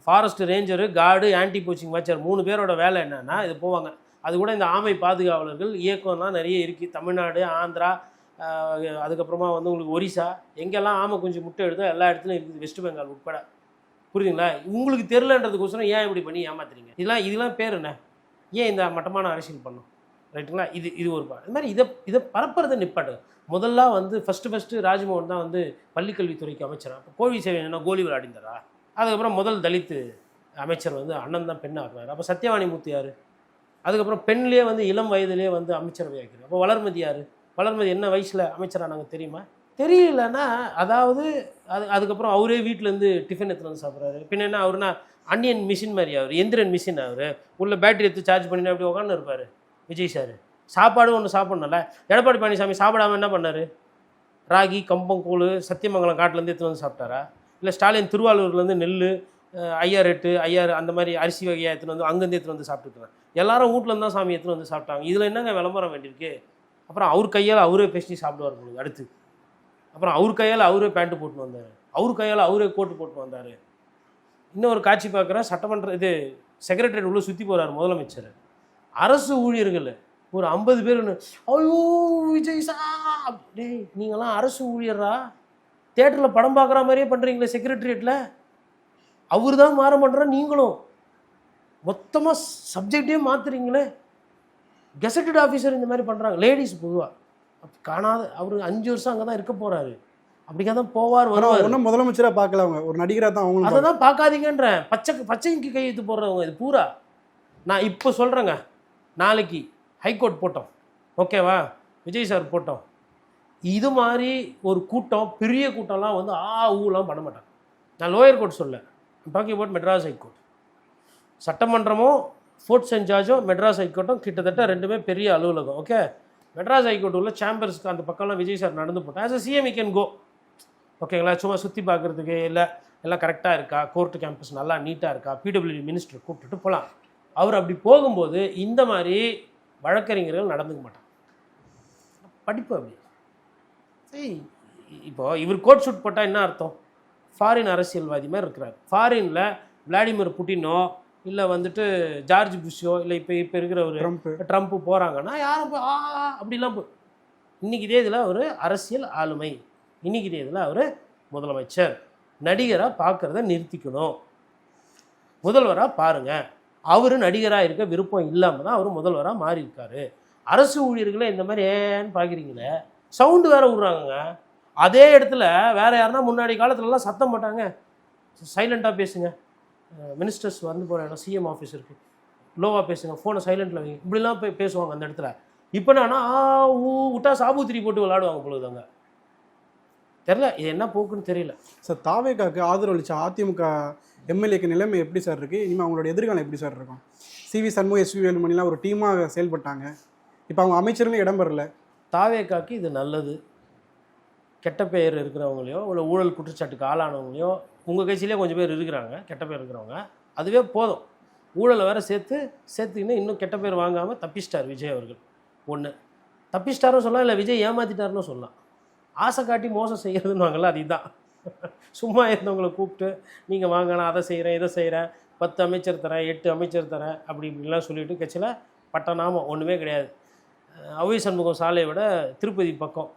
forest ranger, card, anti poaching voucher 3 பேரோட வேலை என்னன்னா இது போவாங்க. அது கூட இந்த ஆமை பாதுகாவலர்கள் இயக்கம்லாம் நிறைய இருக்குது. தமிழ்நாடு, ஆந்திரா, அதுக்கப்புறமா வந்து உங்களுக்கு ஒரிசா, எங்கெல்லாம் ஆமை குஞ்சு முட்டை எடுத்தோ எல்லா இடத்துலையும் இருக்குது, வெஸ்ட் பெங்கால் உட்பட. புரியுதுங்களா? உங்களுக்கு தெரிலன்றதுக்கோசரம் ஏன் இப்படி பண்ணி ஏமாத்துறீங்க? இதெல்லாம் பேர் என்ன? ஏன் இந்த மட்டமான அரசியல் பண்ணோம்? ரைட்டுங்களா? இது ஒரு இது மாதிரி இதை பரப்புறதை நிப்பாட்டு. முதல்ல வந்து ஃபஸ்ட்டு ராஜ்மோகன் தான் வந்து பள்ளிக்கல்வித்துறைக்கு அமைச்சர். அப்போ கோழி சேவை என்ன கோலி விளையாடிந்தாரா? அதுக்கப்புறம் முதல் தலித்து அமைச்சர் வந்து அண்ணன் தான் பெண் ஆக்குறாரு. அப்போ சத்யவாணி மூர்த்தி யார்? அதுக்கப்புறம் பெண்லேயே வந்து இளம் வயதுலேயே வந்து அமைச்சரவை ஆக்கிறார். அப்போ வளர்மதி யார்? வளர்மதி என்ன வயசில் அமைச்சரானாங்க தெரியுமா? தெரியலன்னா அதாவது அதுக்கப்புறம் அவரே வீட்டிலேருந்து டிஃபன் எடுத்துகிட்டு வந்து சாப்பிட்றாரு. பின்ன என்ன அவருனா அன்னியன் மிஷின் மாதிரி, அவர் எந்திரன் மிஷின், அவர் உள்ள பேட்டரி எடுத்து சார்ஜ் பண்ணி அப்படி உட்காந்து இருப்பார் விஜய் சார். சாப்பாடு ஒன்று சாப்பிட்ணும்ல. எடப்பாடி பழனிசாமி சாப்பிடாமல் என்ன பண்ணார்? ராகி, கம்பங்கூழ், சத்தியமங்கலம் காட்டிலேருந்து எடுத்துகிட்டு வந்து சாப்பிட்டாரா? இல்லை ஸ்டாலின் திருவாரூர்லேருந்து நெல், ஐயாறு அந்த மாதிரி அரிசி வகையாக எடுத்துகிட்டு வந்து அங்கேருந்து எடுத்துகிட்டு வந்து சாப்பிட்டுருக்காங்க. எல்லாரும் வீட்டிலேருந்து தான் சாமி எடுத்துகிட்டு வந்து சாப்பிட்டாங்க. இதில் என்னங்க விளம்பரம் வேண்டியிருக்கு? அப்புறம் அவர் கையால் அவரே பேசி சாப்பிடுவார் பொழுது அடுத்து. அப்புறம் அவர் கையால் அவரே பேண்ட்டு போட்டுன்னு வந்தார், அவர் கையால் அவரே கோட்டு போட்டுன்னு வந்தார். இன்னொரு காட்சி பார்க்குறேன், சட்டமன்ற செக்ரட்டரியேட் உள்ள சுற்றி போகிறார் முதலமைச்சர். அரசு ஊழியர்கள் ஒரு 50 பேர், ஐயோ விஜய் சார், டேய் நீங்களாம் அரசு ஊழியரா? தேட்டரில் படம் பார்க்குற மாதிரியே பண்ணுறீங்களே செக்ரட்டரியேட்டில். அவர் தான் மாற பண்ணுறா, நீங்களும் மொத்தமாக சப்ஜெக்டே மாற்றுறீங்களே. கெசட்டட் ஆஃபீஸர் இந்த மாதிரி பண்ணுறாங்க. லேடிஸ் பொதுவாக காணாத, அவர் 5 வருஷம் அங்கே தான் இருக்க போகிறாரு. அப்படிக்கா தான் போவார் வருவார். ஒன்றும் முதலமைச்சராக பார்க்கல, அவங்க ஒரு நடிகராக தான். அவங்க அதை தான் பார்க்காதீங்கன்றேன். பச்சைக்கு கையெழுத்து போடுறவங்க இது பூரா. நான் இப்போ சொல்கிறேங்க, நாளைக்கு ஹைகோர்ட் போட்டோம், ஓகேவா, விஜய் சார் போட்டோம், இது மாதிரி ஒரு கூட்டம், பெரிய கூட்டம்லாம் வந்து ஊலாம் பண்ண மாட்டாங்க. நான் லோயர் கோர்ட் சொல்ல, டாக்கிங் அபவுட் மெட்ராஸ் ஹைகோர்ட். சட்டமன்றமும் ஃபோர்த் சென்ஜார்ஜும் மெட்ராஸ் ஹைகோர்ட்டும் கிட்டத்தட்ட ரெண்டுமே பெரிய அலுவலகம். ஓகே, மெட்ராஸ் ஹைகோர்ட் உள்ள சேம்பர்ஸ்க்கு அந்த பக்கம்லாம் விஜய் சார் நடந்து போட்டேன். As a CM you can go, ஓகேங்களா, சும்மா சுற்றி பார்க்குறதுக்கு. இல்லை எல்லாம் கரெக்டாக இருக்கா, கோர்ட்டு கேம்பஸ் நல்லா நீட்டாக இருக்கா, பிடபிள்யூடி மினிஸ்டர் கூப்பிட்டுட்டு போகலாம். அவர் அப்படி போகும்போது இந்த மாதிரி வழக்கறிஞர்கள் நடந்துக்க மாட்டாங்க. படிப்பு அப்படி. சரி, இப்போது இவர் கோட் ஷூட் போட்டால் என்ன அர்த்தம்? ஃபாரின் அரசியல்வாதி மாதிரி இருக்கிறார். ஃபாரினில் விளாடிமிர் புட்டினோ இல்லை வந்துட்டு ஜார்ஜ் புஷ்ஷோ இல்லை இப்போ இருக்கிற ஒரு ட்ரம்ப்பு போகிறாங்கன்னா யாரும் அப்படிலாம் இன்றைக்கி தேதியில் அவர் அரசியல் ஆளுமை, இன்றைக்கி தேதியில் அவர் முதலமைச்சர். நடிகராக பார்க்குறத நிறுத்திக்கணும், முதல்வராக பாருங்கள். அவர் நடிகராக இருக்க விருப்பம் இல்லாமல் தான் அவர் முதல்வராக மாறி இருக்காரு. அரசு ஊழியர்களே இந்த மாதிரி ஏன்னு பார்க்குறீங்களே, சவுண்டு வேறு விட்றாங்க. அதே இடத்துல வேறு யாருன்னா முன்னாடி காலத்துலலாம் சத்தம் போட்டாங்க, சைலண்ட்டாக பேசுங்க, மினிஸ்டர்ஸ் வந்து போகிற இடம் சிஎம் ஆஃபீஸ் இருக்குது, லோவாக பேசுங்க, ஃபோனை சைலண்ட்டில் வைங்க, இப்படிலாம் போய் பேசுவாங்க அந்த இடத்துல. இப்போ என்னன்னா விட்டா சாபூத்திரி போட்டு விளாடுவாங்க பொழுதுங்க. தெரில, இது என்ன போக்குன்னு தெரியல சார். தாவேகாக்கு ஆதரவு அளித்த அதிமுக எம்எல்ஏக்கு நிலைமை எப்படி சார் இருக்குது? இனிமேல் அவங்களோட எதிர்காலம் எப்படி சார் இருக்கும்? சிவி சண்முகம், எஸ்வி வேலுமணிலாம் ஒரு டீமாக செயல்பட்டாங்க, இப்போ அவங்க அமைச்சர்களும் இடம் பெறல. தாவேகாக்கு இது நல்லது. கெட்ட பெயர் இருக்கிறவங்களையோ இல்லை ஊழல் குற்றச்சாட்டுக்கு ஆளானவங்களையோ உங்கள் கட்சியிலே கொஞ்சம் பேர் இருக்கிறாங்க, கெட்ட பேர் இருக்கிறவங்க, அதுவே போதும். ஊழலை வேறு சேர்த்துக்கின்னு இன்னும் கெட்ட பேர் வாங்காமல் தப்பிச்சிட்டார் விஜய் அவர்கள். ஒன்று தப்பிச்சிட்டாரும் சொல்லலாம், இல்லை விஜய் ஏமாற்றிட்டாருன்னு சொல்லலாம். ஆசை காட்டி மோசம் செய்கிறதுன்னு வாங்கல, அதுதான். சும்மா இருந்தவங்களை கூப்பிட்டு நீங்கள் வாங்க, நான் அதை செய்கிறேன் இதை செய்கிறேன், 10 அமைச்சர் தரேன், 8 அமைச்சர் தரேன், அப்படி இப்படிலாம் சொல்லிவிட்டு கட்சியில் பட்டநாமம் ஒன்றுமே கிடையாது. அவை சண்முகம் சாலையை விட திருப்பதி பக்கம்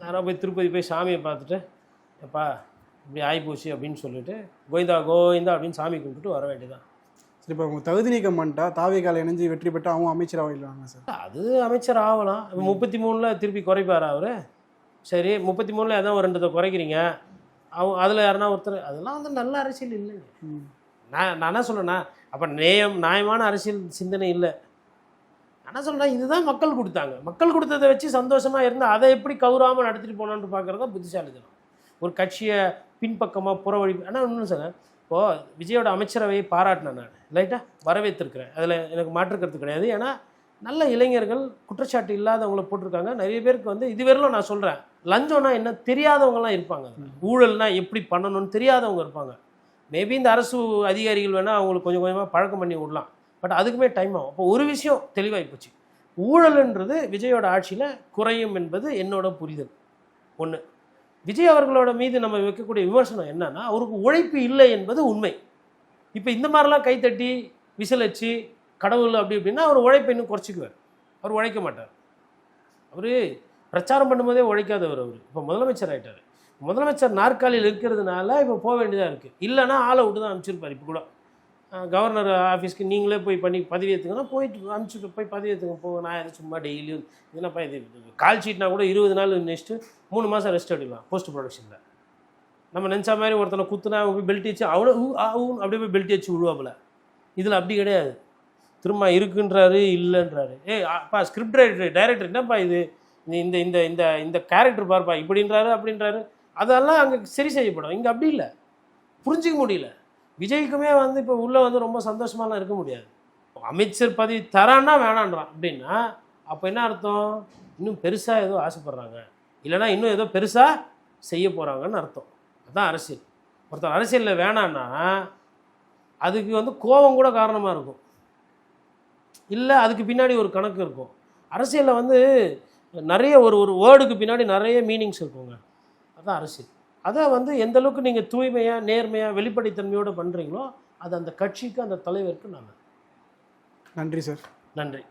யாராவது போய் திருப்பதி போய் சாமியை பார்த்துட்டு எப்பா இப்படி ஆகிப்போச்சு அப்படின்னு சொல்லிட்டு கோவிந்தா கோவிந்தா அப்படின்னு சாமி கும்பிட்டுட்டு வர வேண்டியதான். சரி, இப்போ அவங்க தகுதி நீக்கம் பண்ணிட்டா தாவேகால இணைஞ்சு வெற்றி பெற்று அவங்க அமைச்சர் ஆகிடலாங்க சார்? அது அமைச்சர் ஆகலாம். 33 திருப்பி குறைப்பார் அவர். சரி, 33 ஏதாவது ஒரு 2 குறைக்கிறீங்க, அவங்க அதில் யாருன்னா ஒருத்தர், அதெல்லாம் வந்து நல்ல அரசியல் இல்லைங்க. நான் என்ன சொல்கிறேன்னா, அப்போ நியாயமான அரசியல் சிந்தனை இல்லை. என்ன சொல்கிறேன், இதுதான் மக்கள் கொடுத்தாங்க, மக்கள் கொடுத்ததை வச்சு சந்தோஷமாக இருந்தால் அதை எப்படி கௌரவமாக நடத்திட்டு போனான்னு பார்க்குறது தான் புத்திசாலித்தனம். ஒரு கட்சியை பின்பக்கமாக புறவழி. ஆனால் ஒன்றும் சார், இப்போது விஜயோட அமைச்சரவையை பாராட்டினேன், நான் லைட்டாக வரவேற்றிருக்கிறேன், அதில் எனக்கு மாற்றுக்கிறது கிடையாது. ஏன்னா நல்ல இளைஞர்கள் குற்றச்சாட்டு இல்லாதவங்கள போட்டிருக்காங்க. நிறைய பேருக்கு வந்து இதுவரையிலும் நான் சொல்கிறேன், லஞ்சம்னா என்ன தெரியாதவங்கலாம் இருப்பாங்க. ஊழல்னா எப்படி பண்ணணும்னு தெரியாதவங்க இருப்பாங்க. மேபி இந்த அரசு அதிகாரிகள் வேணால் அவங்களுக்கு கொஞ்சம் கொஞ்சமாக பழக்கம் பண்ணி விடலாம். பட் அதுக்குமே டைம் ஆகும். அப்போ ஒரு விஷயம் தெளிவாகி போச்சு, ஊழல்ன்றது விஜயோட ஆட்சியில் குறையும் என்பது என்னோட புரிதல். ஒன்று, விஜய் அவர்களோட மீது நம்ம வைக்கக்கூடிய விமர்சனம் என்னன்னா, அவருக்கு உழைப்பு இல்லை என்பது உண்மை. இப்போ இந்த மாதிரிலாம் கைத்தட்டி விசிலச்சு கடவுள் அப்படி இப்படின்னா அவர் உழைப்பை இன்னும் குறைச்சிக்குவார். அவர் உழைக்க மாட்டார். அவர் பிரச்சாரம் பண்ணும்போதே உழைக்காதவர். அவர் இப்போ முதலமைச்சர் ஆகிட்டார். முதலமைச்சர் நாற்காலியில் இருக்கிறதுனால இப்போ போக வேண்டியதாக இருக்குது. இல்லைனா ஆளை விட்டு தான் அனுப்பிச்சிருப்பார். இப்போ கூட கவர்னர் ஆஃபீஸ்க்கு நீங்களே போய் பண்ணி பதவி ஏற்றுங்கன்னா போயிட்டு அனுப்பிச்சிட்டு போய் பதவி ஏற்றுங்க போக. நான் எதை சும்மா டெய்லியும் என்னப்பா இது கால் ஷீட்னா கூட 20 நாள் நெக்ஸ்ட்டு 3 மாதம் ரெஸ்ட் எடுக்கலாம் போஸ்ட் ப்ரொடக்ஷனில். நம்ம நினச்ச மாதிரி ஒருத்தனை குத்துனா போய் பெல்ட் வச்சு அவ்வளோ அப்படியே போய் பெல்ட் வச்சு விழுவாப்புல. இதில் அப்படி கிடையாது. திரும்ப இருக்குன்றாரு இல்லைன்றாரு. அப்பா ஸ்கிரிப்ட் டைரக்டர் என்னப்பா இது இந்த இந்த இந்த இந்த கேரக்டர் பாருப்பா இப்படின்றாரு அப்படின்றாரு. அதெல்லாம் அங்கே சரி செய்யப்படும். இங்கே அப்படி இல்லை, புரிஞ்சிக்க முடியல. விஜய்க்குமே வந்து இப்போ உள்ளே வந்து ரொம்ப சந்தோஷமாலாம் இருக்க முடியாது. அமைச்சர் பதவி தரான்னா வேணான்றான் அப்படின்னா அப்போ என்ன அர்த்தம்? இன்னும் பெருசாக ஏதோ ஆசைப்பட்றாங்க, இல்லைனா இன்னும் ஏதோ பெருசாக செய்ய போகிறாங்கன்னு அர்த்தம். அதுதான் அரசியல். ஒருத்தர் அரசியலில் வேணான்னா அதுக்கு வந்து கோபம் கூட காரணமாக இருக்கும், இல்லை அதுக்கு பின்னாடி ஒரு கணக்கு இருக்கும். அரசியலில் வந்து நிறைய ஒரு ஒரு வேர்டுக்கு பின்னாடி நிறைய மீனிங்ஸ் இருக்குங்க. அதுதான் அரசியல். அதை வந்து எந்த அளவுக்கு நீங்கள் தூய்மையாக நேர்மையாக வெளிப்படைத்தன்மையோடு பண்ணுறீங்களோ அது அந்த கட்சிக்கு அந்த தலைவருக்கு நல்லது. நன்றி சார். நன்றி.